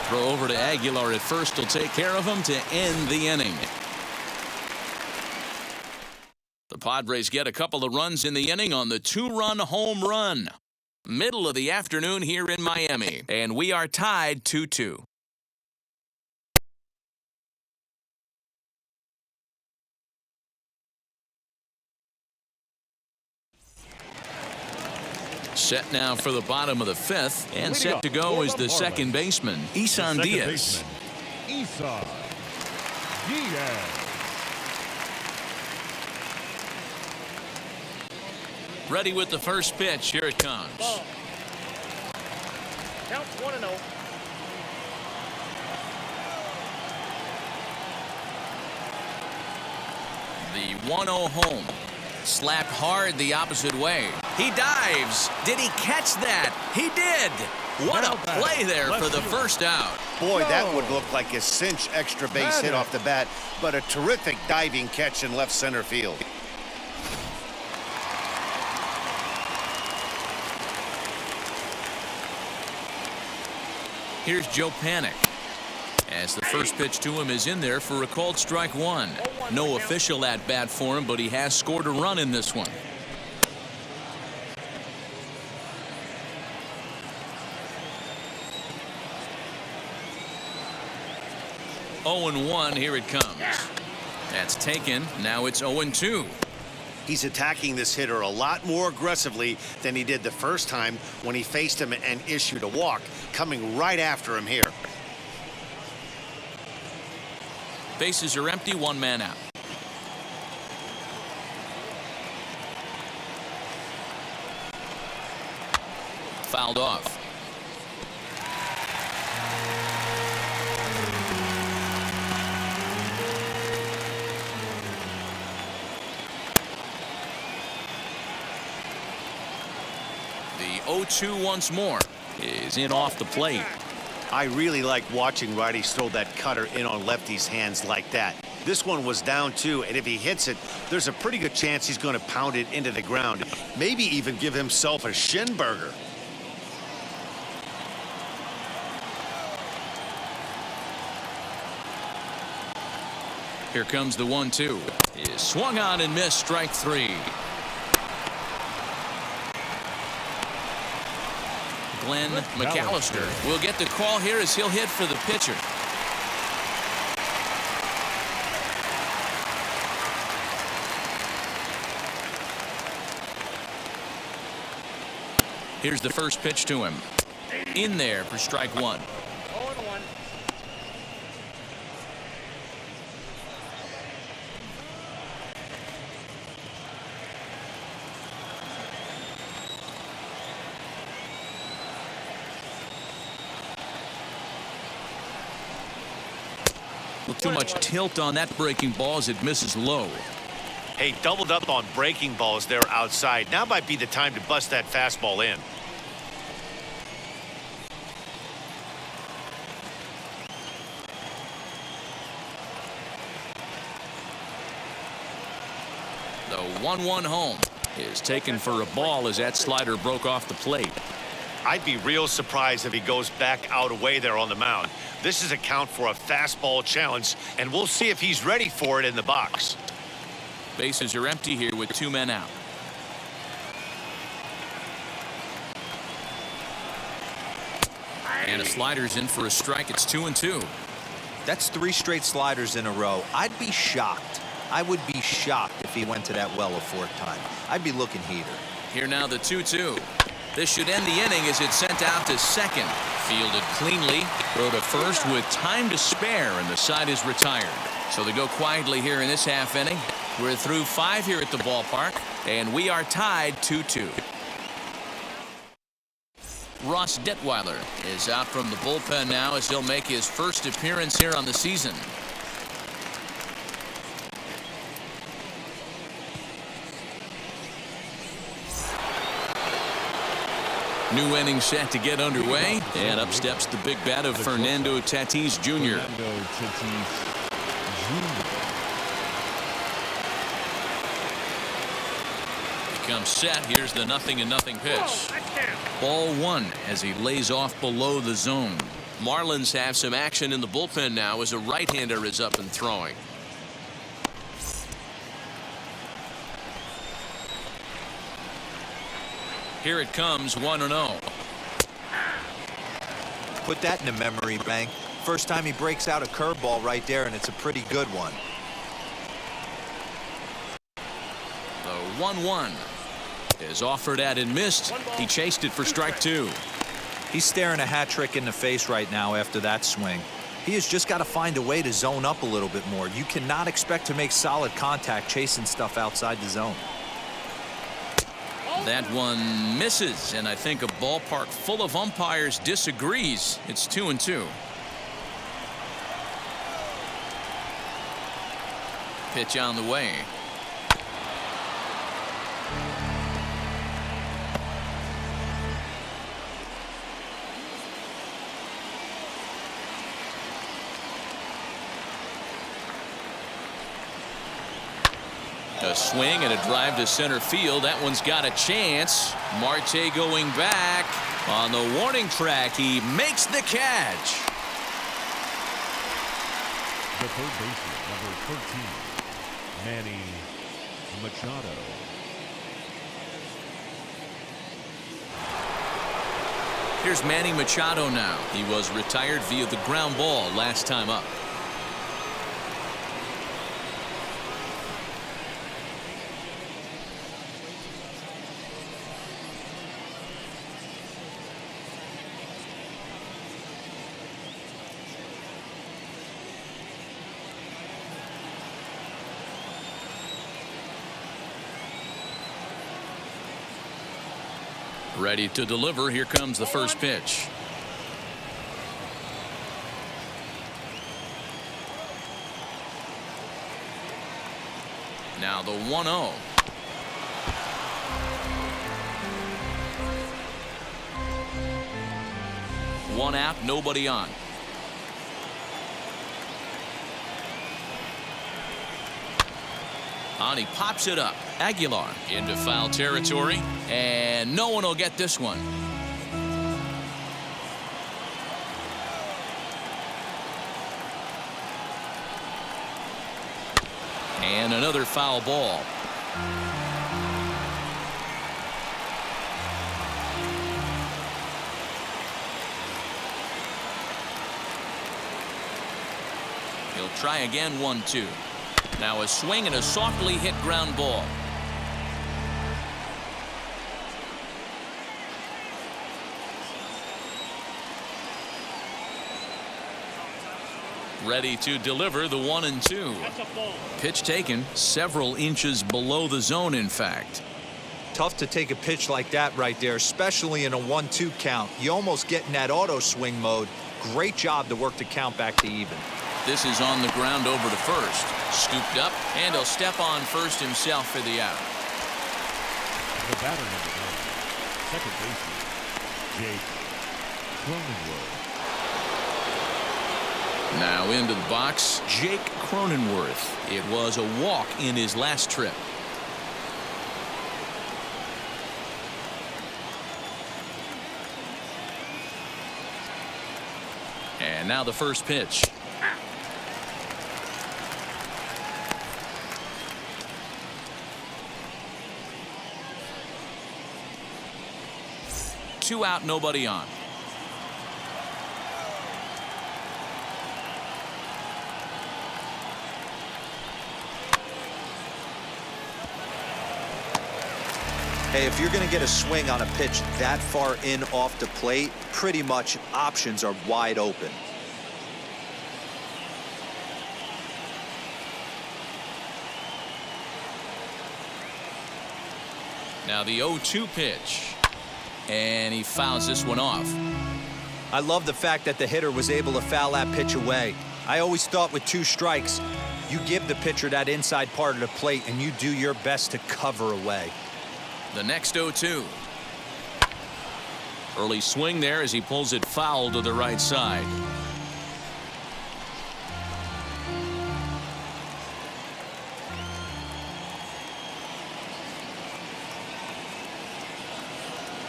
Throw over to Aguilar at first will take care of him to end the inning. The Padres get a couple of runs in the inning on the 2-run home run. Middle of the afternoon here in Miami, and we are tied 2-2. Set now for the bottom of the 5th, and set to go is the second baseman, Isan Diaz. Isan Diaz. Ready with the first pitch. Here it comes. Ball. Counts 1-0. The 1-0 home. Slapped hard the opposite way. He dives. Did he catch that? He did. What a play there for the first out. Boy, that would look like a cinch extra base hit off the bat, but a terrific diving catch in left center field. Here's Joe Panic. As the first pitch to him is in there for a called strike 1. No official at bat for him, but he has scored a run in this one. Oh and 1. Here it comes. That's taken. Now it's 0-2. He's attacking this hitter a lot more aggressively than he did the first time when he faced him and issued a walk, coming right after him here. Bases are empty, 1 man out. Fouled off. The 0-2 once more is in off the plate. I really like watching righties throw that cutter in on lefties' hands like that. This one was down 2, and if he hits it, there's a pretty good chance he's going to pound it into the ground. Maybe even give himself a shin burger. Here comes the 1-2. Is swung on and missed, strike 3. Glenn McAllister will get the call here as he'll hit for the pitcher. Here's the first pitch to him. In there for strike 1. 0-1. Too much tilt on that breaking ball as it misses low. Hey, doubled up on breaking balls there outside. Now might be the time to bust that fastball in. The 1-1 home is taken for a ball as that slider broke off the plate. I'd be real surprised if he goes back out away there on the mound. This is a count for a fastball challenge, and we'll see if he's ready for it in the box. Bases are empty here with 2 men out. And a slider's in for a strike. It's 2-2. That's 3 straight sliders in a row. I'd be shocked. I would be shocked if he went to that well a 4th time. I'd be looking heater. Here now the 2-2. This should end the inning as it's sent out to second. Fielded cleanly. Throw to first with time to spare, and the side is retired. So they go quietly here in this half inning. We're through 5 here at the ballpark, and we are tied 2-2. Ross Detweiler is out from the bullpen now as he'll make his first appearance here on the season. New inning set to get underway, and up steps the big bat of Fernando Tatis Jr. Comes set. Here's the 0-0 pitch. Ball 1 as he lays off below the zone. Marlins have some action in the bullpen now as a right-hander is up and throwing. Here it comes, 1-0. Put that in the memory bank. First time he breaks out a curveball right there, and it's a pretty good one. The 1-1 is offered at and missed. He chased it for strike 2. He's staring a hat trick in the face right now after that swing. He has just got to find a way to zone up a little bit more. You cannot expect to make solid contact chasing stuff outside the zone. That one misses, and I think a ballpark full of umpires disagrees. It's 2-2. Pitch on the way. A swing and a drive to center field. That one's got a chance. Marte going back on the warning track. He makes the catch. The third baseman, number 13, Manny Machado. Here's Manny Machado now. He was retired via the ground ball last time up. Ready to deliver. Here comes the first pitch. Now the 1-0. One out, nobody on. On, he pops it up. Aguilar into foul territory, and no one will get this one. And another foul ball. He'll try again, 1-2. Now a swing and a softly hit ground ball. Ready to deliver the 1-2. Pitch taken several inches below the zone, in fact. Tough to take a pitch like that right there, especially in a 1-2 count. You almost get in that auto swing mode. Great job to work the count back to even. This is on the ground over to first. Scooped up, and he'll step on first himself for the out. The batter number 9, second baseman, Jake Cronenworth. Now into the box, Jake Cronenworth. It was a walk in his last trip. And now the first pitch. 2 out, nobody on. Hey, if you're going to get a swing on a pitch that far in off the plate, pretty much options are wide open. Now the 0-2 pitch. And he fouls this one off. I love the fact that the hitter was able to foul that pitch away. I always thought with 2 strikes, you give the pitcher that inside part of the plate and you do your best to cover away. The next 0-2. Early swing there as he pulls it foul to the right side.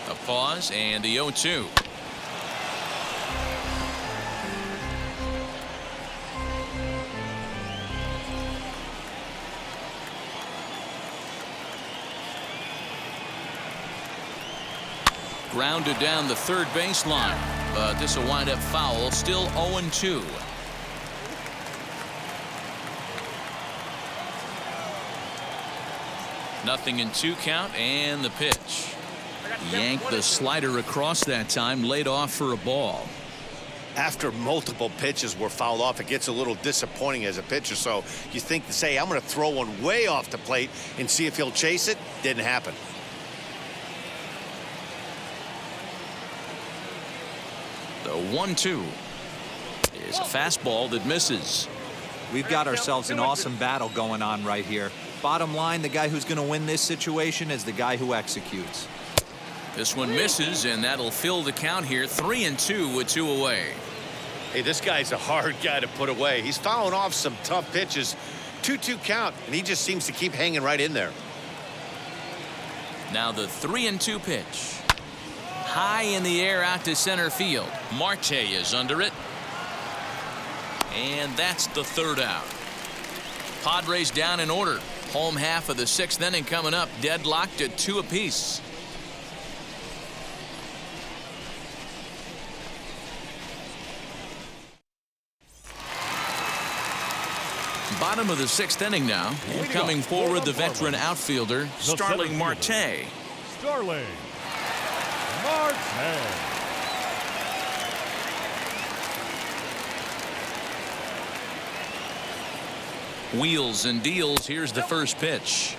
A pause and the 0-2. Grounded down the third baseline, but this will wind up foul. Still 0-2. Nothing in 2 count, and the pitch. Yanked the slider across that time, laid off for a ball. After multiple pitches were fouled off, it gets a little disappointing as a pitcher. So you think to say, I'm going to throw one way off the plate and see if he'll chase it. Didn't happen. The 1-2 is a fastball that misses. We've got ourselves an awesome battle going on right here. Bottom line, the guy who's going to win this situation is the guy who executes. This one misses, and that'll fill the count here. 3-2 with 2 away. Hey, this guy's a hard guy to put away. He's fouling off some tough pitches. 2-2 count, and he just seems to keep hanging right in there. Now the 3-2 pitch. High in the air out to center field. Marte is under it. And that's the 3rd out. Padres down in order. Home half of the 6th inning coming up. Deadlocked at 2 apiece. Bottom of the 6th inning now. And coming forward, the veteran outfielder, Starling Marte. Starling Marte. Wheels and deals. Here's the first pitch.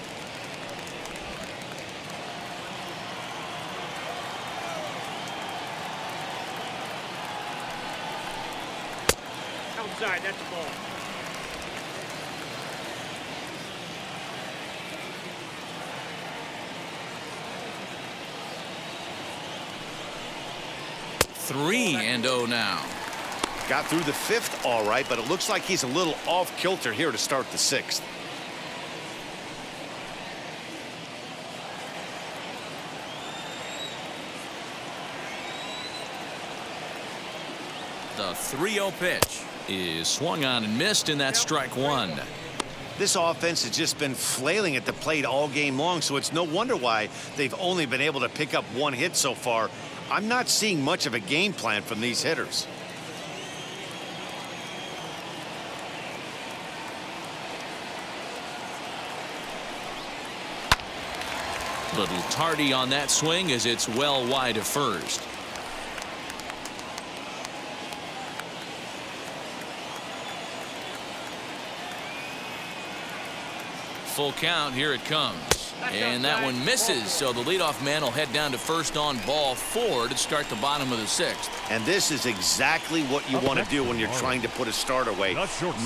Outside, that's the ball. Three and 0 now. Got through the 5th all right, but it looks like he's a little off kilter here to start the 6th. The 3-0 pitch is swung on and missed, and that's strike 1. This offense has just been flailing at the plate all game long, so it's no wonder why they've only been able to pick up 1 hit so far. I'm not seeing much of a game plan from these hitters. Little tardy on that swing as it's well wide of first. Full count. Here it comes. And that one misses, so the leadoff man will head down to first on ball 4 to start the bottom of the 6th. And this is exactly what you want to do when you're trying to put a starter away.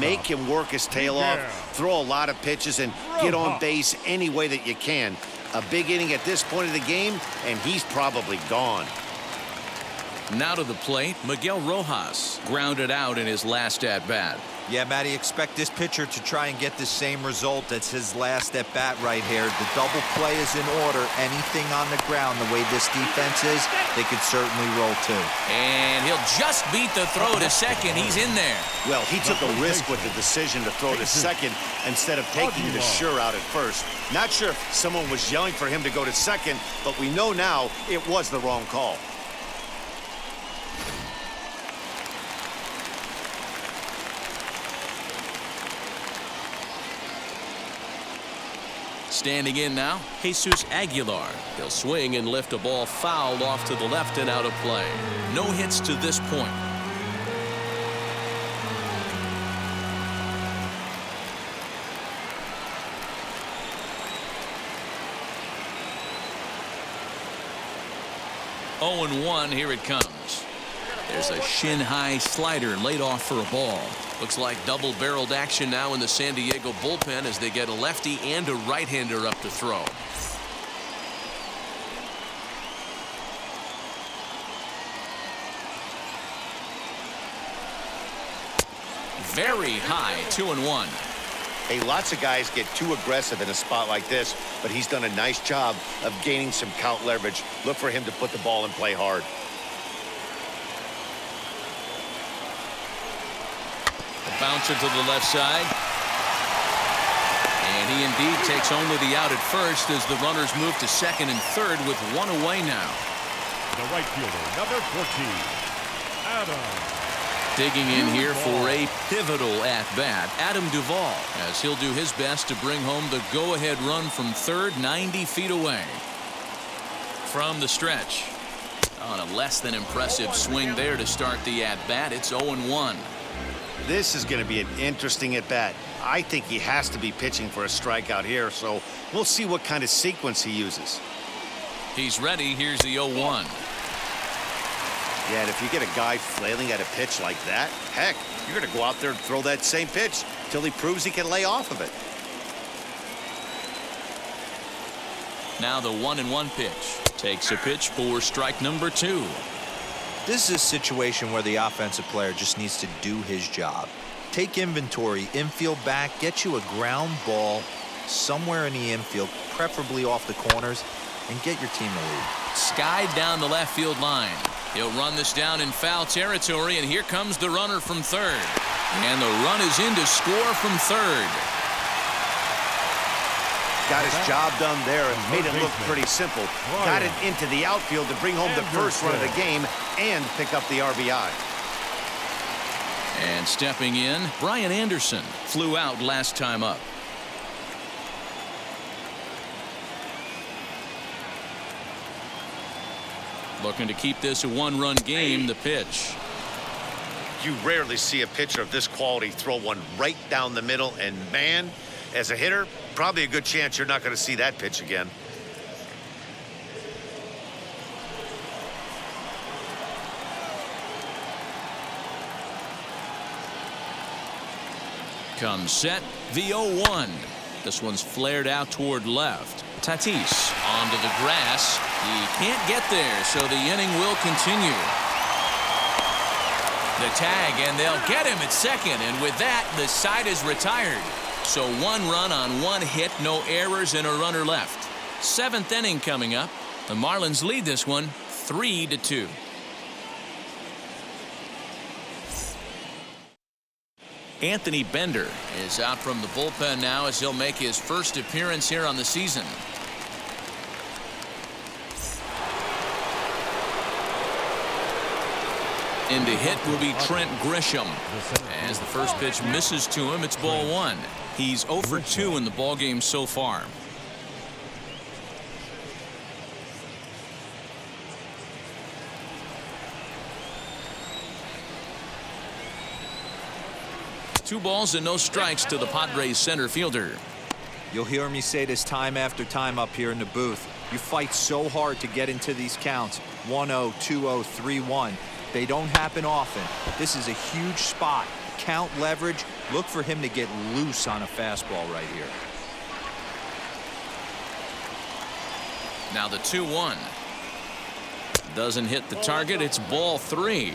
Make him work his tail off, throw a lot of pitches, and get on base any way that you can. A big inning at this point of the game, and he's probably gone. Now to the plate, Miguel Rojas grounded out in his last at-bat. Yeah, Matty, expect this pitcher to try and get the same result as his last at bat right here. The double play is in order. Anything on the ground, the way this defense is, they could certainly roll too. And he'll just beat the throw to second. He's in there. Well, he took a risk with the decision to throw to second instead of taking the sure out at first. Not sure if someone was yelling for him to go to second, but we know now it was the wrong call. Standing in now, Jesus Aguilar. He'll swing and lift a ball foul off to the left and out of play. No hits to this point. Oh and 1, here it comes. There's a shin-high slider laid off for a ball. Looks like double-barreled action now in the San Diego bullpen as they get a lefty and a right-hander up to throw. Very high, 2-1. Hey, lots of guys get too aggressive in a spot like this, but he's done a nice job of gaining some count leverage. Look for him to put the ball in play hard. Bouncer to the left side. And he indeed takes only the out at first as the runners move to second and third with one away now. The right fielder, number 14, Adam. Digging in here for a pivotal at-bat, Adam Duvall, as he'll do his best to bring home the go-ahead run from third, 90 feet away. From the stretch. On a less than impressive swing there to start the at-bat, it's 0-1. This is going to be an interesting at-bat. I think he has to be pitching for a strikeout here, so we'll see what kind of sequence he uses. He's ready. Here's the 0-1. Yeah, and if you get a guy flailing at a pitch like that, heck, you're going to go out there and throw that same pitch till he proves he can lay off of it. Now the 1-1 pitch. Takes a pitch for strike number 2. This is a situation where the offensive player just needs to do his job. Take inventory, infield back, get you a ground ball somewhere in the infield, preferably off the corners, and get your team the lead. Skied down the left field line. He'll run this down in foul territory, and here comes the runner from third. And the run is in to score from third. Got his job done there and made it look pretty simple. Got it into the outfield to bring home the first run of the game and pick up the RBI. And stepping in, Brian Anderson flew out last time up. Looking to keep this a one-run game. The pitch. You rarely see a pitcher of this quality throw one right down the middle, and man, as a hitter, probably a good chance you're not going to see that pitch again. Comes set, the 0-1. This one's flared out toward left. Tatis onto the grass. He can't get there, so the inning will continue. The tag, and they'll get him at second, and with that, the side is retired. So one run on one hit, no errors, and a runner left. Seventh inning coming up. The Marlins lead this one 3-2. Anthony Bender is out from the bullpen now as he'll make his first appearance here on the season. In to hit will be Trent Grisham. As the first pitch misses to him, it's ball 1. He's 0 for 2 in the ballgame so far. Two balls and no strikes to the Padres center fielder. You'll hear me say this time after time up here in the booth. You fight so hard to get into these counts. 1-0, 2-0, 3-1. They don't happen often. This is a huge spot. Count leverage. Look for him to get loose on a fastball right here. Now the 2-1. Doesn't hit the target. It's ball 3.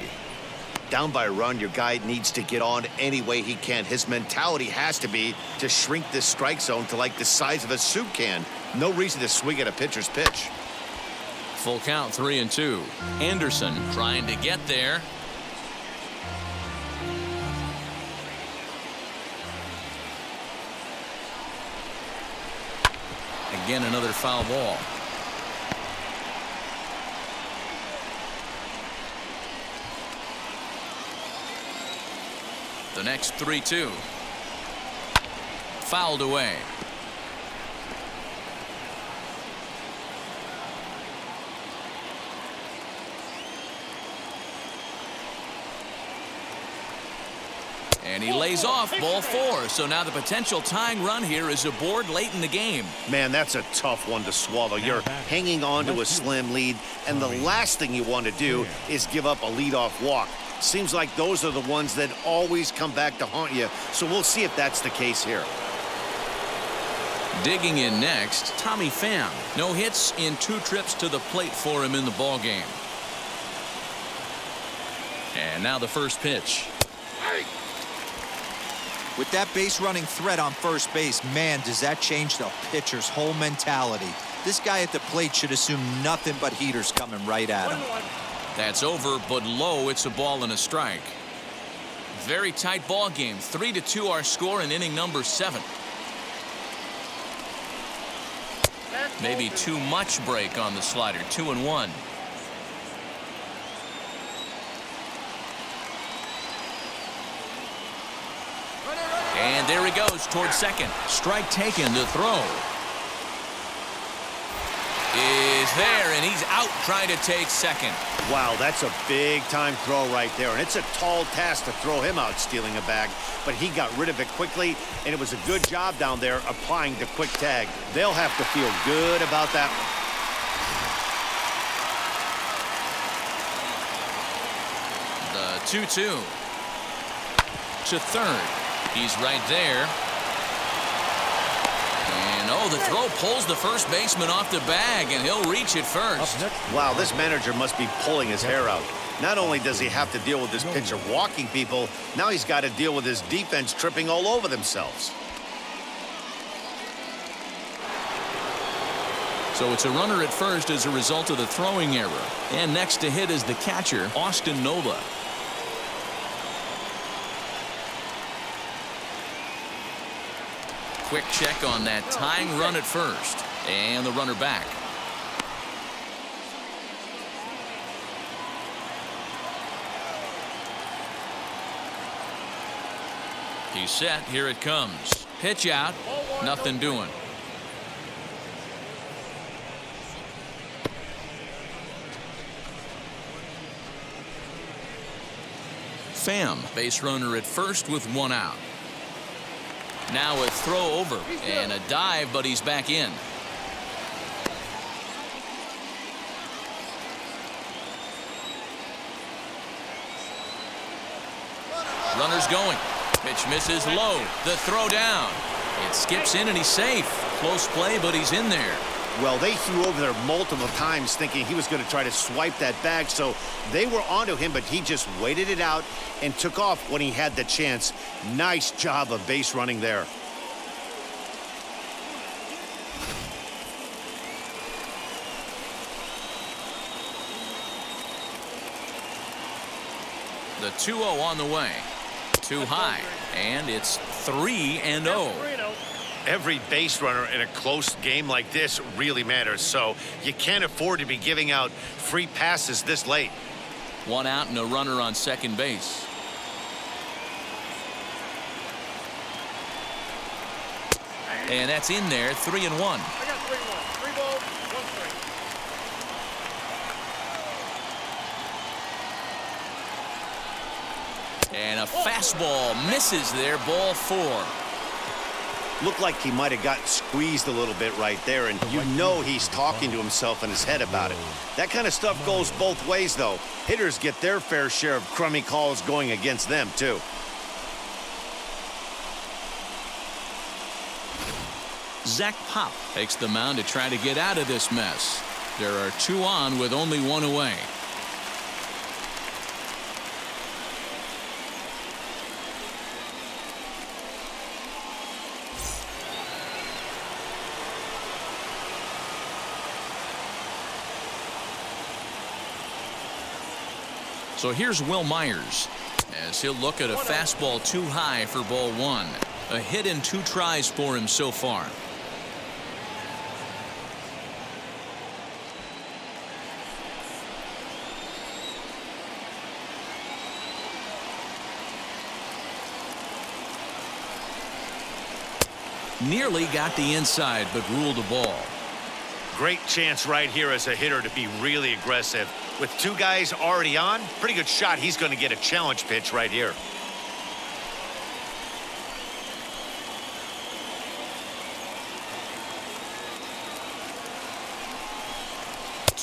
Down by a run, your guy needs to get on any way he can. His mentality has to be to shrink this strike zone to like the size of a soup can. No reason to swing at a pitcher's pitch. Full count, 3-2. Anderson trying to get there. Again, another foul ball. The next 3-2. Fouled away. And he lays off ball 4. So now the potential tying run here is aboard late in the game. Man, that's a tough one to swallow. You're hanging on to a slim lead, and the last thing you want to do is give up a leadoff walk. Seems like those are the ones that always come back to haunt you. So we'll see if that's the case here. Digging in next, Tommy Pham. No hits in 2 trips to the plate for him in the ballgame. And now the first pitch. With that base running threat on first base, man, does that change the pitcher's whole mentality. This guy at the plate should assume nothing but heaters coming right at him. That's over, but low. It's a ball and a strike. Very tight ball game. 3-2 our score in inning number 7. Maybe too much break on the slider. 2-1. And there he goes towards second. Strike taken. The throw is there, and he's out trying to take second. Wow, that's a big-time throw right there, and it's a tall task to throw him out stealing a bag, but he got rid of it quickly, and it was a good job down there applying the quick tag. They'll have to feel good about that. The 2-2 to third. He's right there. And oh, the throw pulls the first baseman off the bag, and he'll reach it first. Wow, this manager must be pulling his hair out. Not only does he have to deal with this pitcher walking people, now he's got to deal with his defense tripping all over themselves. So it's a runner at first as a result of the throwing error. And next to hit is the catcher, Austin Nola. Quick check on that tying run at first. And the runner back. He's set. Here it comes. Pitch out. Nothing doing. Pham, base runner at first with 1 out. Now a throw over and a dive, but he's back in. Runner's going. Pitch misses low. The throw down. It skips in and he's safe. Close play, but he's in there. Well, they threw over there multiple times thinking he was going to try to swipe that bag, so they were onto him, but he just waited it out and took off when he had the chance. Nice job of base running there. The 2-0 on the way. Too high, and it's 3-0. Every base runner in a close game like this really matters, so you can't afford to be giving out free passes this late. 1 out and a runner on second base. And that's in there. 3-1. I got 3-1. 3 balls, 1 strike. And a fastball misses there. Ball 4. Looked like he might have gotten squeezed a little bit right there, and you know he's talking to himself in his head about it. That kind of stuff goes both ways, though. Hitters get their fair share of crummy calls going against them, too. Zach Pop takes the mound to try to get out of this mess. There are 2 on with only 1 away. So here's Will Myers as he'll look at a fastball too high for ball 1. A hit in 2 tries for him so far. Nearly got the inside, but ruled a ball. Great chance right here as a hitter to be really aggressive. With 2 guys already on, pretty good shot he's going to get a challenge pitch right here.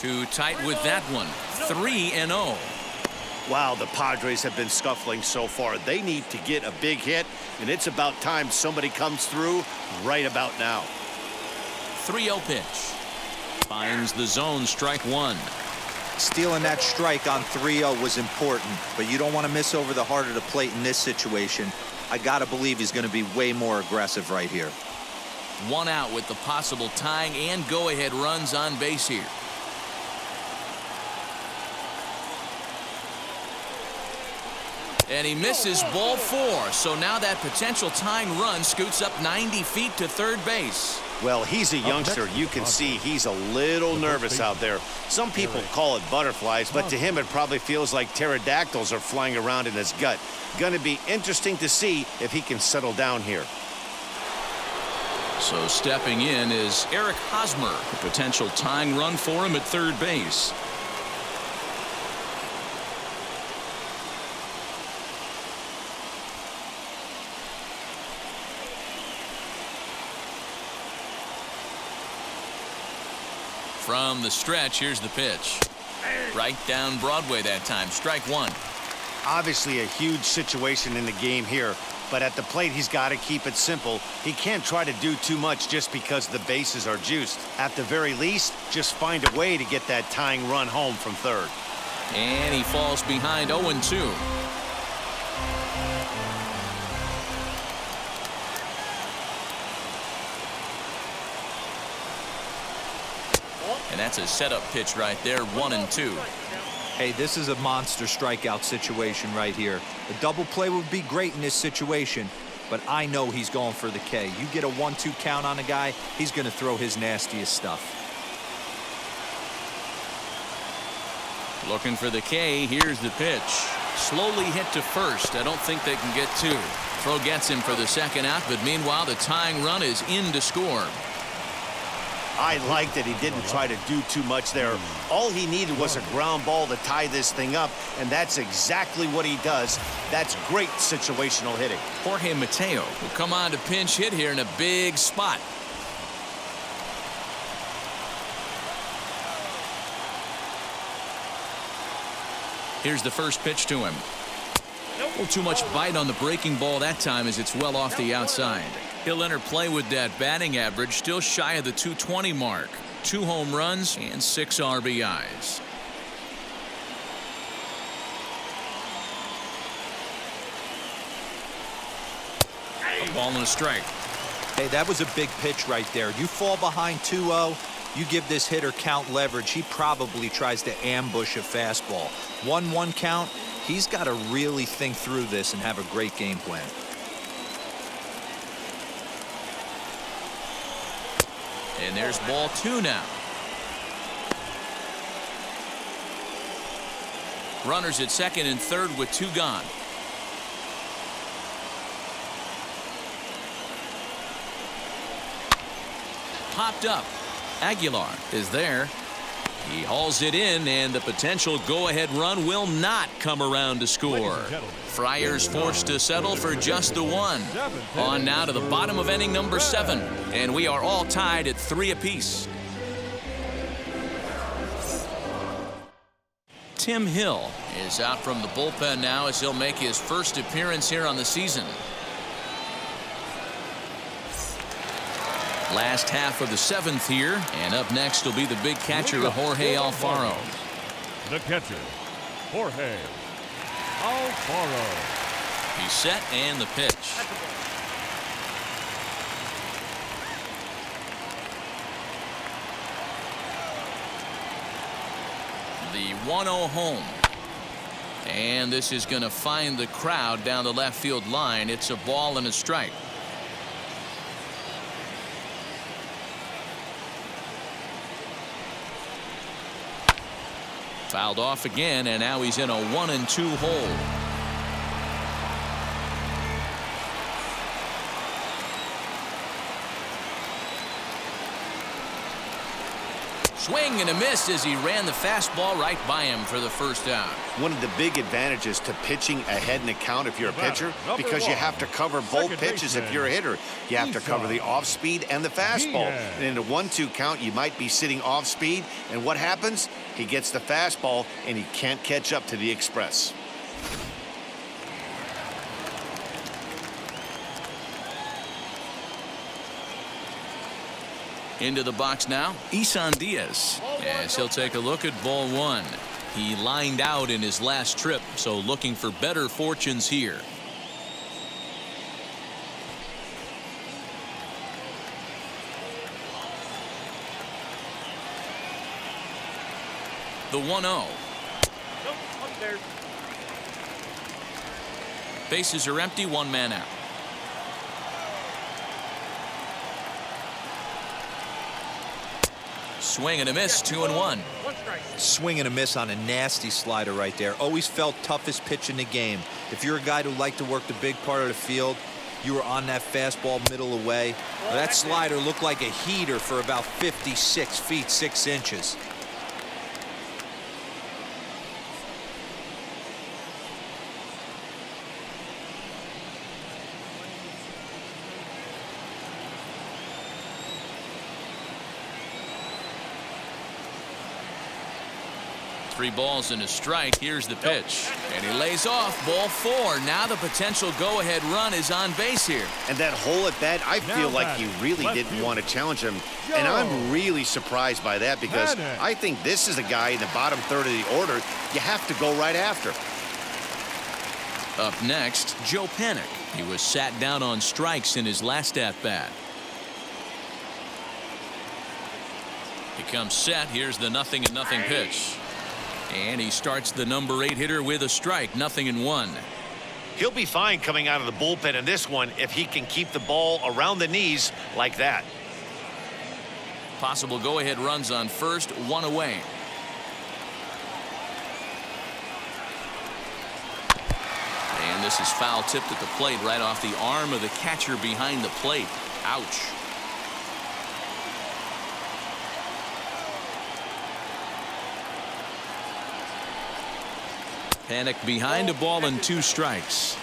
Too tight with that one. 3-0. Wow, the Padres have been scuffling so far. They need to get a big hit, and it's about time somebody comes through right about now. 3-0 pitch. Finds the zone, strike one. Stealing that strike on 3-0 was important, but you don't want to miss over the heart of the plate in this situation. I got to believe he's going to be way more aggressive right here. One out with the possible tying and go-ahead runs on base here. And he misses ball 4. So now that potential tying run scoots up 90 feet to third base. Well, he's a youngster. You can see he's a little nervous out there. Some people call it butterflies, but to him it probably feels like pterodactyls are flying around in his gut. Going to be interesting to see if he can settle down here. So stepping in is Eric Hosmer, a potential tying run for him at third base. From the stretch, here's the pitch. Right down Broadway that time. Strike one. Obviously a huge situation in the game here, but at the plate he's got to keep it simple. He can't try to do too much just because the bases are juiced. At the very least, just find a way to get that tying run home from third. And he falls behind 0-2. And that's a setup pitch right there, 1-2. Hey, this is a monster strikeout situation right here. A double play would be great in this situation, but I know he's going for the K. You get a 1-2 count on a guy, he's going to throw his nastiest stuff. Looking for the K. Here's the pitch. Slowly hit to first. I don't think they can get two. Throw gets him for the second out, but meanwhile the tying run is in to score. I like that he didn't try to do too much there. All he needed was a ground ball to tie this thing up, and that's exactly what he does. That's great situational hitting. Jorge Mateo will come on to pinch hit here in a big spot. Here's the first pitch to him. A little too much bite on the breaking ball that time as it's well off the outside. He'll enter play with that batting average still shy of the 220 mark. 2 home runs and 6 RBIs. A ball and a strike. Hey, that was a big pitch right there. You fall behind 2-0, you give this hitter count leverage. He probably tries to ambush a fastball. 1-1 count, he's got to really think through this and have a great game plan. And there's ball 2 now. Runners at second and third with 2 gone. Popped up. Aguilar is there. He hauls it in, and the potential go-ahead run will not come around to score. Friars forced to settle for just the 1. On now to the bottom of inning number 7, and we are all tied at 3 apiece. Tim Hill is out from the bullpen now as he'll make his first appearance here on the season. Last half of the 7th here, and up next will be the big catcher, Jorge Alfaro. The catcher, Jorge Alfaro. He's set, and the pitch. The 1-0 home. And this is going to find the crowd down the left field line. It's a ball and a strike. Fouled off again, and now he's in a 1-2 hole. Swing and a miss as he ran the fastball right by him for the first out. One of the big advantages to pitching ahead in the count if you're a pitcher, because you have to cover both pitches if you're a hitter. You have to cover the off speed and the fastball. And in a 1-2 count, you might be sitting off speed, and what happens? He gets the fastball, and he can't catch up to the express. Into the box now, Isan Diaz, as he'll take a look at ball one. He lined out in his last trip, so looking for better fortunes here. The 1-0. Bases are empty, one man out. Swing and a miss, 2-1. Swing and a miss on a nasty slider right there. Always felt toughest pitch in the game. If you're a guy who liked to work the big part of the field, you were on that fastball middle away. Well, that slider looked like a heater for about 56 feet 6 inches. Three balls and a strike. Here's the pitch. And he lays off. Ball four. Now the potential go-ahead run is on base here. And that hole at bat, I feel like he really didn't want to challenge him. And I'm really surprised by that because I think this is a guy in the bottom third of the order you have to go right after. Up next, Joe Panik. He was sat down on strikes in his last at-bat. He comes set. Here's the 0-0 pitch. And he starts the number 8 hitter with a strike, 0-1. He'll be fine coming out of the bullpen in this one if he can keep the ball around the knees like that. Possible go-ahead runs on first, one away. And this is foul tipped at the plate right off the arm of the catcher behind the plate. Ouch. Panik behind a ball and 2 strikes.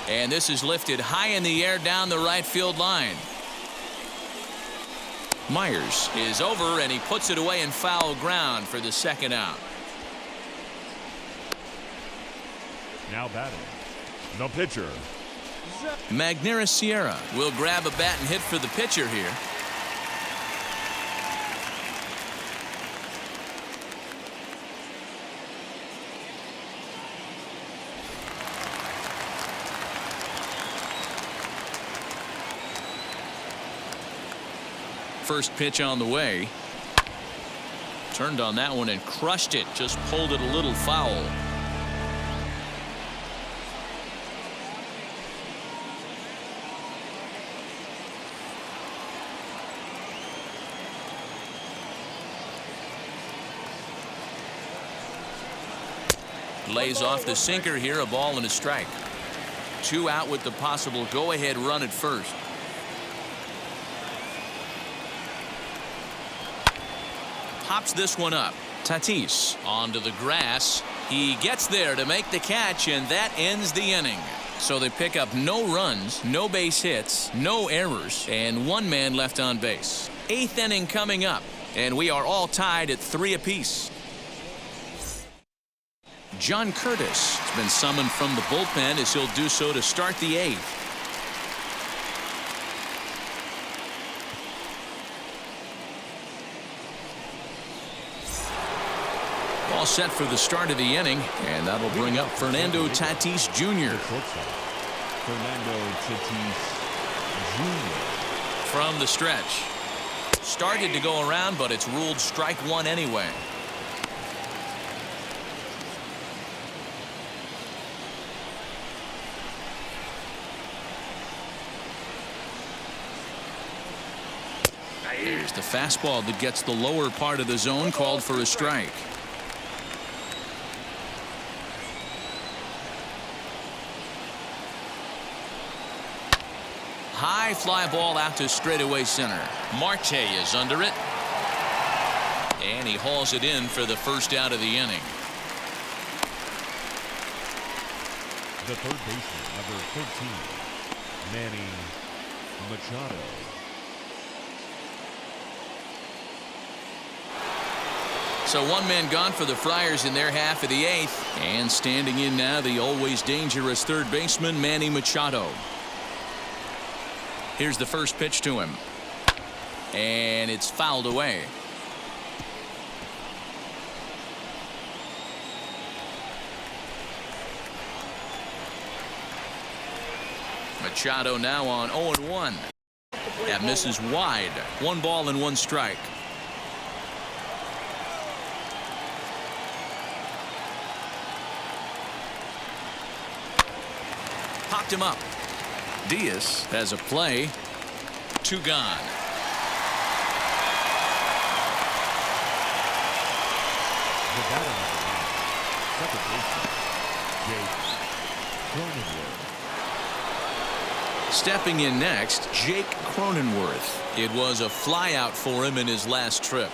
And this is lifted high in the air down the right field line. Myers is over and he puts it away in foul ground for the second out. Now batting, the pitcher. Magneuris Sierra will grab a bat and hit for the pitcher here. First pitch on the way. Turned on that one and crushed it. Just pulled it a little foul. Lays off the sinker here, a ball and a strike. 2 out with the possible go-ahead run at first. Pops this one up. Tatis onto the grass. He gets there to make the catch, and that ends the inning. So they pick up no runs, no base hits, no errors, and 1 man left on base. 8th inning coming up, and we are all tied at 3 apiece. John Curtis has been summoned from the bullpen as he'll do so to start the 8th. All set for the start of the inning, and that'll bring up Fernando Tatis Jr. Fernando Tatis Jr. From the stretch. Started to go around, but it's ruled strike 1 anyway. Here's the fastball that gets the lower part of the zone, called for a strike. High fly ball out to straightaway center. Marte is under it. And he hauls it in for the first out of the inning. The third baseman, number 13, Manny Machado. So one man gone for the Friars in their half of the eighth. And standing in now, the always dangerous third baseman, Manny Machado. Here's the first pitch to him. And it's fouled away. Machado now on 0-1. That misses wide. 1 ball and 1 strike. Popped him up. Diaz has a play. 2 gone. The batter number 9, second baseman, Jake Cronenworth. Stepping in next, Jake Cronenworth. It was a flyout for him in his last trip.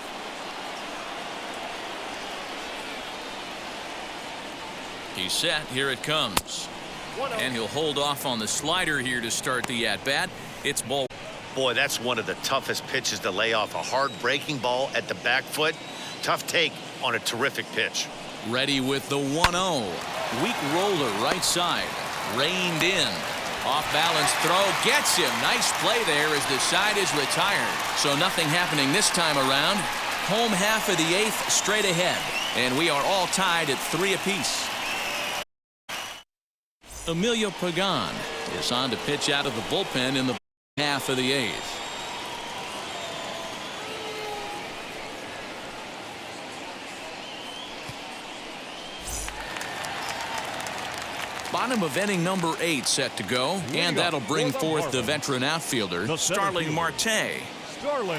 He's set. Here it comes. And he'll hold off on the slider here to start the at-bat. It's ball. Boy, that's one of the toughest pitches to lay off. A hard breaking ball at the back foot. Tough take on a terrific pitch. Ready with the 1-0. Weak roller right side. Reined in. Off balance throw. Gets him. Nice play there as the side is retired. So nothing happening this time around. Home half of the eighth straight ahead. And we are all tied at 3 apiece. Emilio Pagan is on to pitch out of the bullpen in the half of the eighth. Bottom of inning number 8 set to go, and that'll bring forth the veteran outfielder, Starling Marte. Starling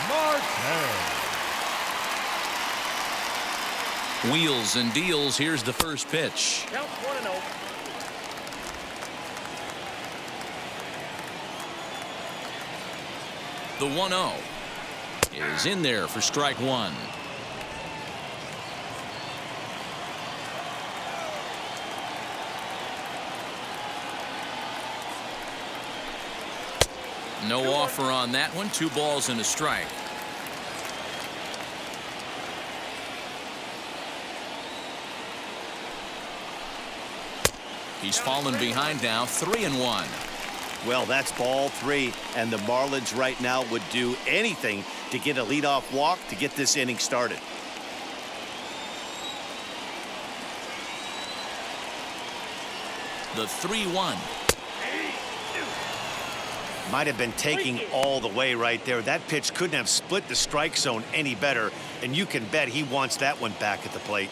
Marte. Wheels and deals. Here's the first pitch. Count 1-0. The 1-0 is in there for strike 1. No offer on that one. 2 balls and a strike. He's fallen behind now, 3-1. Well, that's ball 3, and the Marlins right now would do anything to get a leadoff walk to get this inning started. The 3-1. Might have been taking all the way right there. That pitch couldn't have split the strike zone any better, and you can bet he wants that one back at the plate.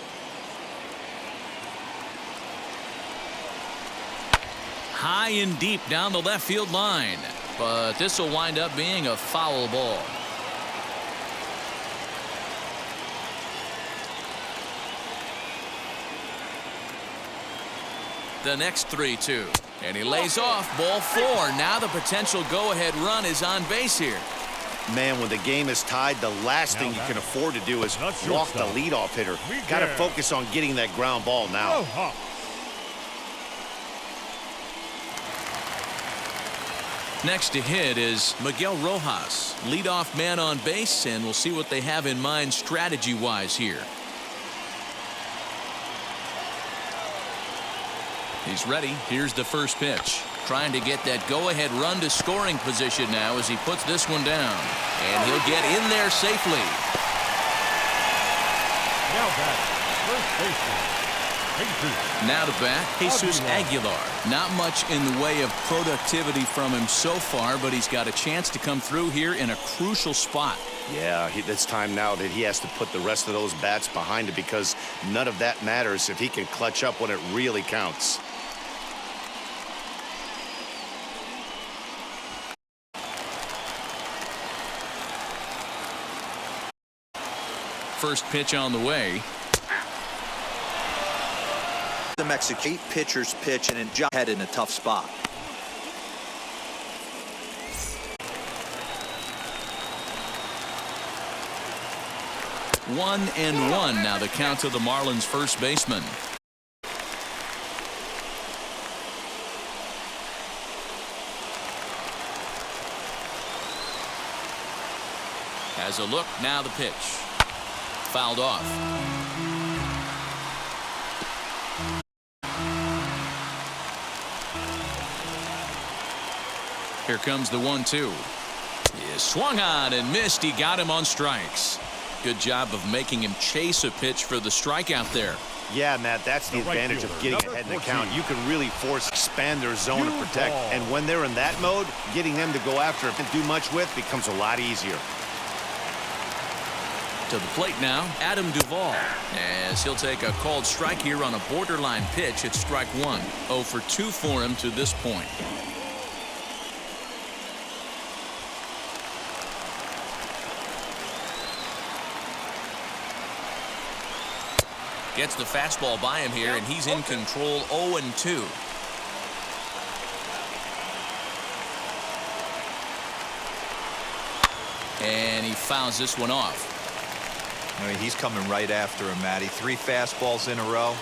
High and deep down the left field line, but this will wind up being a foul ball. The next 3-2, and he lays off. Ball 4. Now the potential go-ahead run is on base here. Man, when the game is tied, the last thing you can afford to do is walk the leadoff hitter. Got to focus on getting that ground ball now. Next to hit is Miguel Rojas, leadoff man on base, and we'll see what they have in mind strategy-wise here. He's ready. Here's the first pitch. Trying to get that go-ahead run to scoring position now as he puts this one down. And he'll get in there safely. Now back, first baseman. Now to bat, Jesus Aguilar. Not much in the way of productivity from him so far, but he's got a chance to come through here in a crucial spot. Yeah, it's time now that he has to put the rest of those bats behind it, because none of that matters if he can clutch up when it really counts. First pitch on the way. The Mexican pitchers pitch and head in a tough spot. 1-1 now the count to the Marlins first baseman. Has a look, now the pitch. Fouled off. Here comes the 1-2. He swung on and missed. He got him on strikes. Good job of making him chase a pitch for the strikeout there. Yeah, Matt, that's the advantage of getting ahead in the count. You can really expand their zone to protect. And when they're in that mode, getting them to go after it and do much with becomes a lot easier. To the plate now, Adam Duvall, as he'll take a called strike here on a borderline pitch at strike one. 0 for 2 for him to this point. Gets the fastball by him here, and he's in control. 0-2. And he fouls this one off. I mean, he's coming right after him, Matty. 3 fastballs in a row.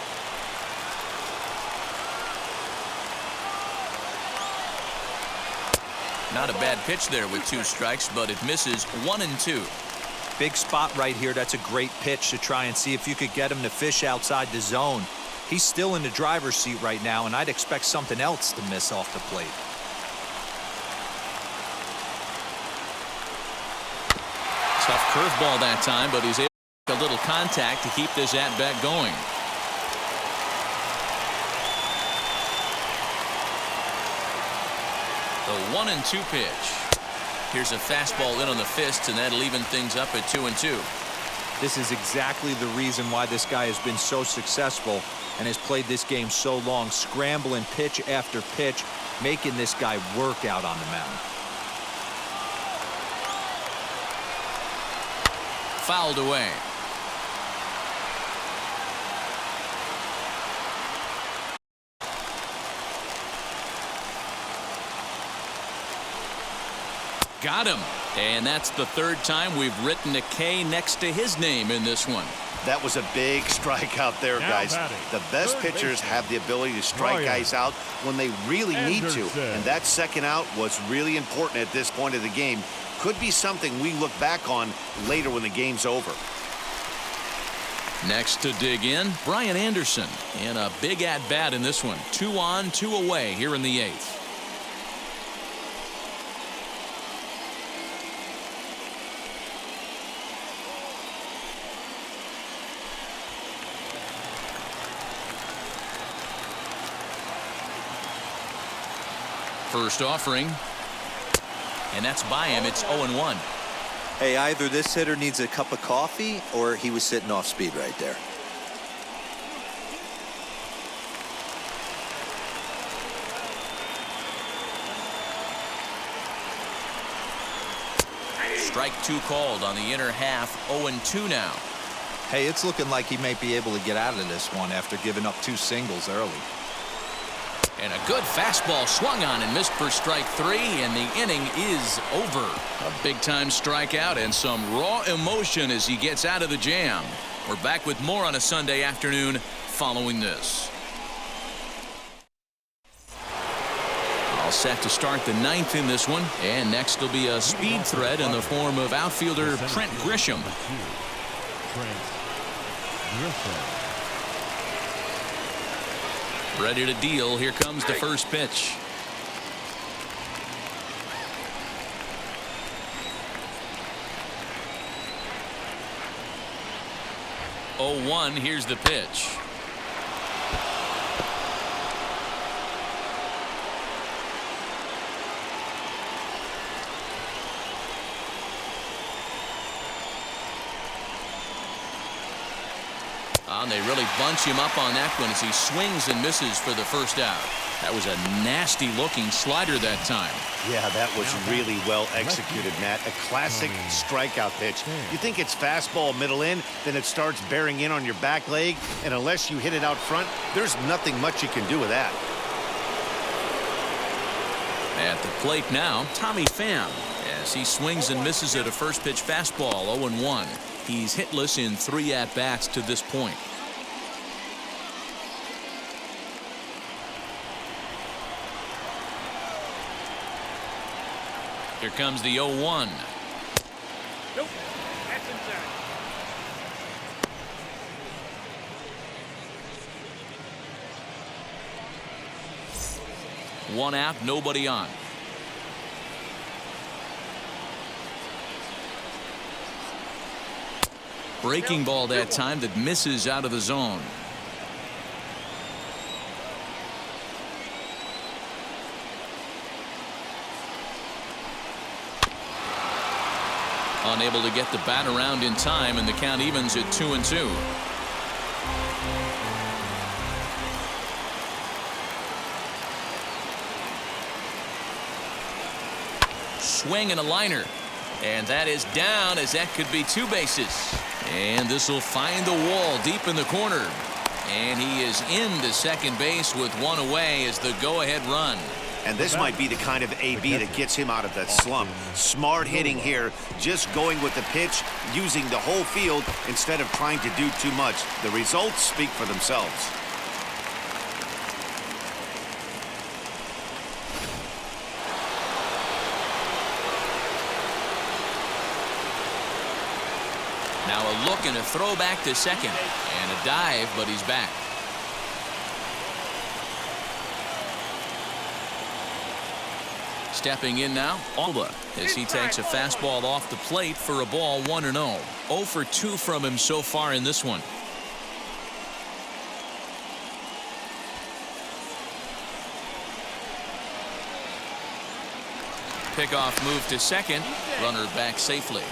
Not a bad pitch there with 2 strikes, but it misses. 1-2. Big spot right here. That's a great pitch to try and see if you could get him to fish outside the zone. He's still in the driver's seat right now, and I'd expect something else to miss off the plate. Tough curveball that time, but he's able to make a little contact to keep this at-bat going. The 1-2 pitch. Here's a fastball in on the fist, and that'll even things up at 2-2. This is exactly the reason why this guy has been so successful and has played this game so long, scrambling pitch after pitch, making this guy work out on the mound. Fouled away. Got him. And that's the 3rd time we've written a K next to his name in this one. That was a big strikeout there, guys. The best pitchers have the ability to strike guys out when they really need to. And that second out was really important at this point of the game. Could be something we look back on later when the game's over. Next to dig in, Brian Anderson. And a big at-bat in this one. 2 on, 2 away here in the 8th. First offering, and that's by him. It's 0-1. Hey, either this hitter needs a cup of coffee or he was sitting off speed right there. Strike 2 called on the inner half. 0-2 now. Hey, it's looking like he may be able to get out of this one after giving up 2 singles early. And a good fastball swung on and missed for strike 3, and the inning is over. A big-time strikeout and some raw emotion as he gets out of the jam. We're back with more on a Sunday afternoon following this. All set to start the 9th in this one, and next will be a speed threat in the form of outfielder Trent Grisham. Trent Grisham. Ready to deal. Here comes the first pitch. Oh, 1. Here's the pitch. And they really bunch him up on that one as he swings and misses for the first out. That was a nasty looking slider that time. Yeah, that was really well executed, Matt. A classic strikeout pitch. You think it's fastball middle in, then it starts bearing in on your back leg, and unless you hit it out front, there's nothing much you can do with that. At the plate now, Tommy Pham, as he swings and misses at a first pitch fastball. 0-1. He's hitless in 3 at-bats to this point. Here comes the 0-1. Nope. That's inside. One out, nobody on. Breaking ball that time that misses out of the zone. Unable to get the bat around in time, and the count evens at 2-2. Swing and a liner, and that is down, as that could be 2 bases. And this will find the wall deep in the corner, and he is into second base with 1 away as the go-ahead run. And this might be the kind of AB that gets him out of that slump. Smart hitting here, just going with the pitch, using the whole field instead of trying to do too much. The results speak for themselves. Now a look and a throw back to second, and a dive, but he's back. Stepping in now, Alba, as he takes a fastball off the plate for a ball, 1-0. 0 for 2 from him so far in this one. Pickoff move to second, runner back safely.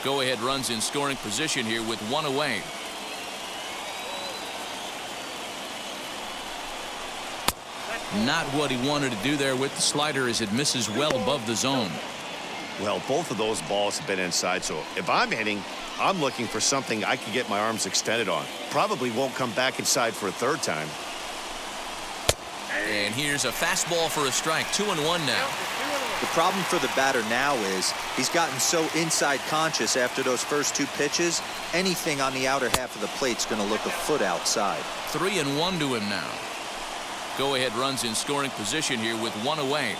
Go-ahead runs in scoring position here with 1 away. Not what he wanted to do there with the slider, as it misses well above the zone. Well, both of those balls have been inside, so if I'm hitting, I'm looking for something I can get my arms extended on. Probably won't come back inside for a 3rd time. And here's a fastball for a strike. 2-1 now. The problem for the batter now is he's gotten so inside conscious after those first 2 pitches. Anything on the outer half of the plate's going to look a foot outside. 3-1 to him now. Go-ahead runs in scoring position here with 1 away.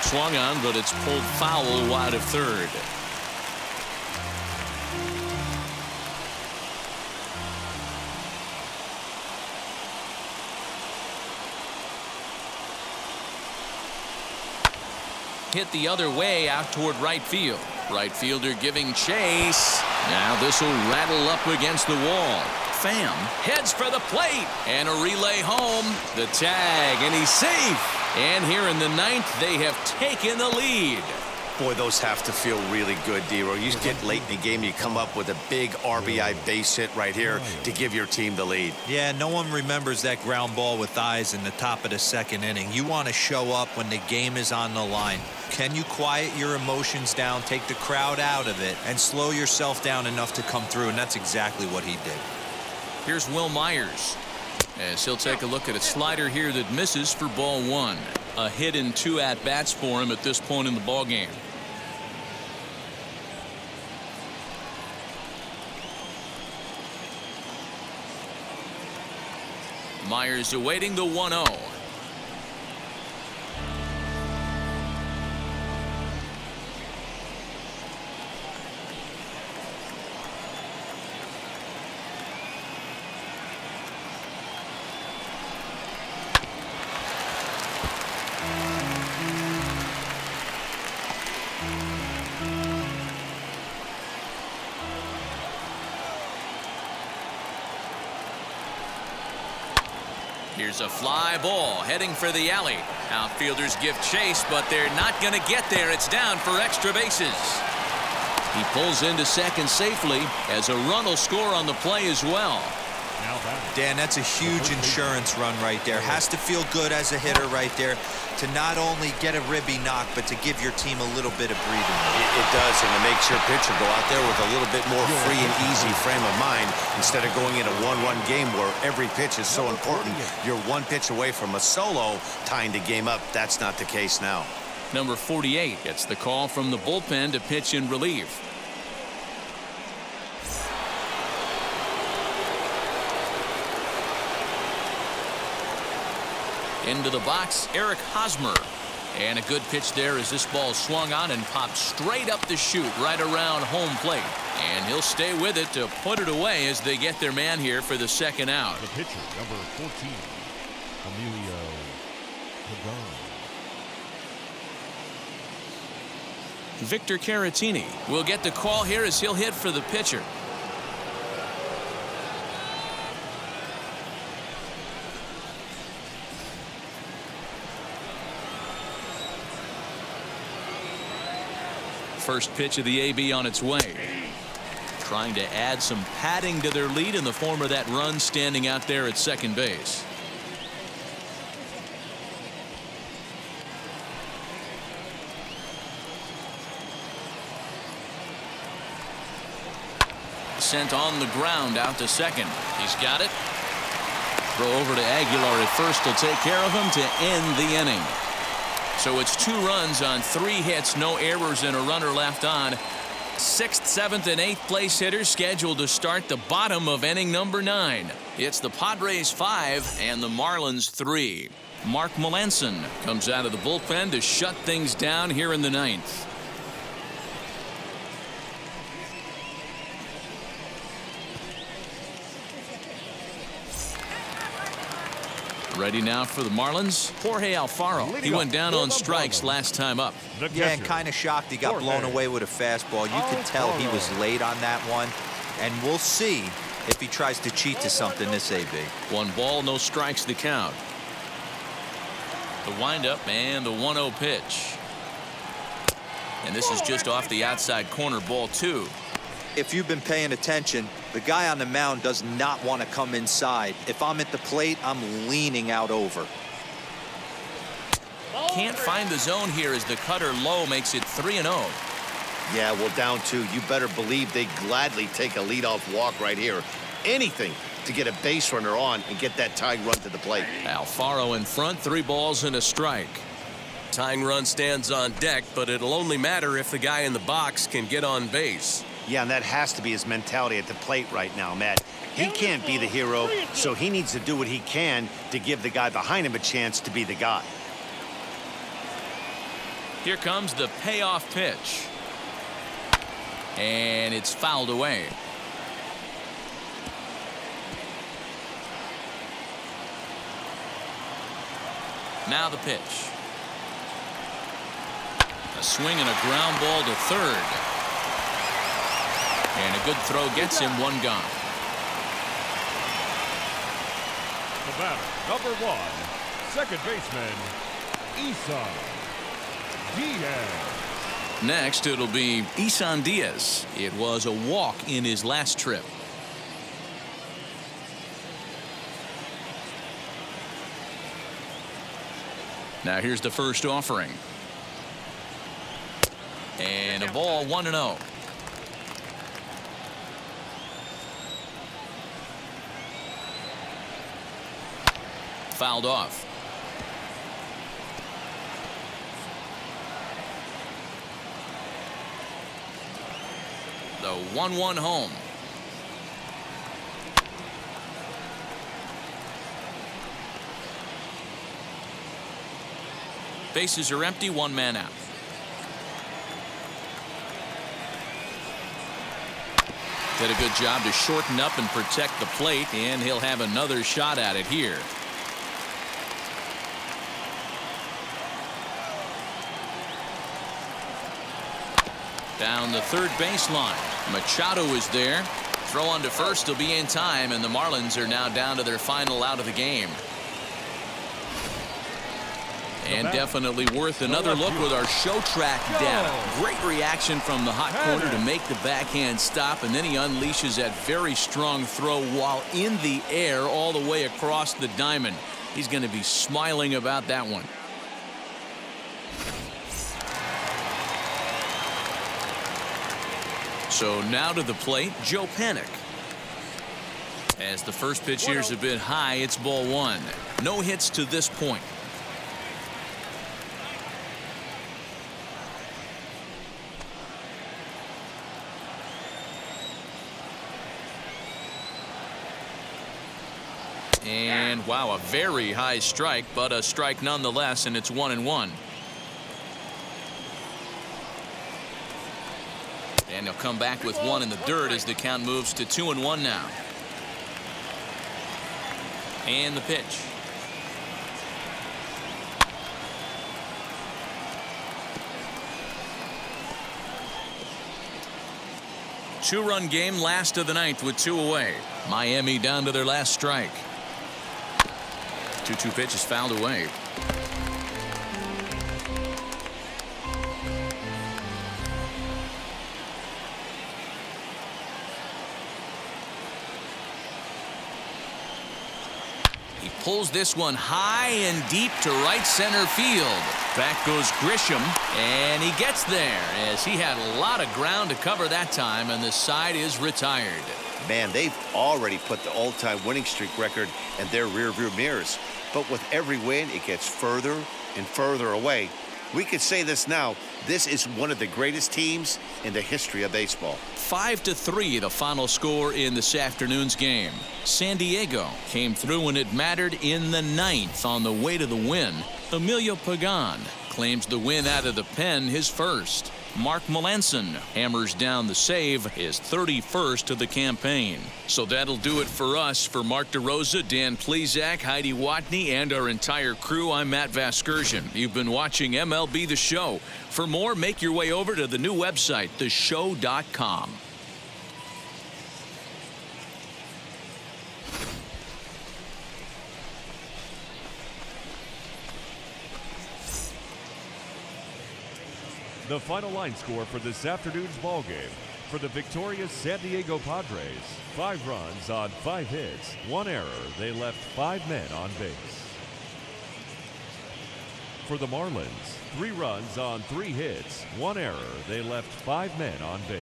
Swung on, but it's pulled foul wide of third. Hit the other way out toward right field. Right fielder giving chase. Now this will rattle up against the wall. Pham heads for the plate, and a relay home. The tag, and he's safe. And here in the 9th, they have taken the lead. Boy, those have to feel really good, D-Roy. You get late in the game, you come up with a big RBI base hit right here to give your team the lead. Yeah, no one remembers that ground ball with eyes in the top of the 2nd inning. You want to show up when the game is on the line. Can you quiet your emotions down, take the crowd out of it, and slow yourself down enough to come through? And that's exactly what he did. Here's Will Myers, as he'll take a look at a slider here that misses for ball 1. A hit in 2 at-bats for him at this point in the ballgame. Myers awaiting the 1-0. Here's a fly ball heading for the alley. Outfielders give chase, but they're not going to get there. It's down for extra bases. He pulls into second safely, as a run will score on the play as well. Dan, that's a huge insurance run right there. Has to feel good as a hitter right there to not only get a ribby knock, but to give your team a little bit of breathing room. It does, and it makes your pitcher go out there with a little bit more free and easy frame of mind instead of going in a 1-1 game where every pitch is so important. You're 1 pitch away from a solo tying the game up. That's not the case now. Number 48 gets the call from the bullpen to pitch in relief. Into the box, Eric Hosmer. And a good pitch there as this ball swung on and popped straight up the chute right around home plate. And he'll stay with it to put it away as they get their man here for the second out. The pitcher, number 14, Emilio Pagan. Victor Caratini will get the call here as he'll hit for the pitcher. First pitch of the AB on its way. Trying to add some padding to their lead in the form of that run standing out there at second base. Sent on the ground out to second. He's got it. Throw over to Aguilar at first to take care of him to end the inning. So it's 2 runs on 3 hits, no errors, and a runner left on. 6th, 7th, and 8th place hitters scheduled to start the bottom of inning number 9. It's the Padres 5 and the Marlins 3. Mark Melanson comes out of the bullpen to shut things down here in the 9th. Ready now for the Marlins, Jorge Alfaro. He went down on strikes last time up. Yeah, and kind of shocked he got blown away with a fastball. You could tell he was late on that one. And we'll see if he tries to cheat to something this AB. 1 ball, no strikes to count. The windup and the 1-0 pitch. And this is just off the outside corner, ball 2. If you've been paying attention, the guy on the mound does not want to come inside. If I'm at the plate, I'm leaning out over. Can't find the zone here as the cutter low makes it 3-0. Yeah, well, down 2. You better believe they gladly take a leadoff walk right here. Anything to get a base runner on and get that tying run to the plate. Alfaro in front, 3 balls and a strike. Tying run stands on deck, but it'll only matter if the guy in the box can get on base. Yeah, and that has to be his mentality at the plate right now, Matt. He can't be the hero, so he needs to do what he can to give the guy behind him a chance to be the guy. Here comes the payoff pitch. And it's fouled away. Now the pitch. A swing and a ground ball to third. And a good throw gets him 1 gone. The batter, number 1, second baseman, Isan Diaz. Next, it'll be Isan Diaz. It was a walk in his last trip. Now here's the first offering. And a ball 1-0. Fouled off. The 1-1 home. Bases are empty, 1 man out. Did a good job to shorten up and protect the plate, and he'll have another shot at it here. Down the third baseline. Machado is there. Throw on to first will be in time, and the Marlins are now down to their final out of the game. And definitely worth another look with our show track data. Great reaction from the hot corner to make the backhand stop, and then he unleashes that very strong throw while in the air all the way across the diamond. He's going to be smiling about that one. So now to the plate, Joe Panik. As the first pitch here's a bit high, it's ball 1. No hits to this point. And wow, a very high strike, but a strike nonetheless, and it's 1-1. And he'll come back with one in the dirt as the count moves to 2-1 now. And the pitch. Two-run game, last of the ninth with 2 away. Miami down to their last strike. 2-2 pitch is fouled away. He pulls this one high and deep to right center field. Back goes Grisham, and he gets there as he had a lot of ground to cover that time, and the side is retired. Man, they've already put the all-time winning streak record in their rearview mirrors. But with every win, it gets further and further away. We could say this now. This is one of the greatest teams in the history of baseball. 5-3 the final score in this afternoon's game. San Diego came through when it mattered in the ninth on the way to the win. Emilio Pagan claims the win out of the pen, his first. Mark Melanson hammers down the save, his 31st of the campaign. So that'll do it for us. For Mark DeRosa, Dan Plesac, Heidi Watney, and our entire crew, I'm Matt Vasgersian. You've been watching MLB The Show. For more, make your way over to the new website, theshow.com. The final line score for this afternoon's ball game. For the victorious San Diego Padres, 5 runs on 5 hits, 1 error. They left 5 men on base. For the Marlins, 3 runs on 3 hits, 1 error. They left 5 men on base.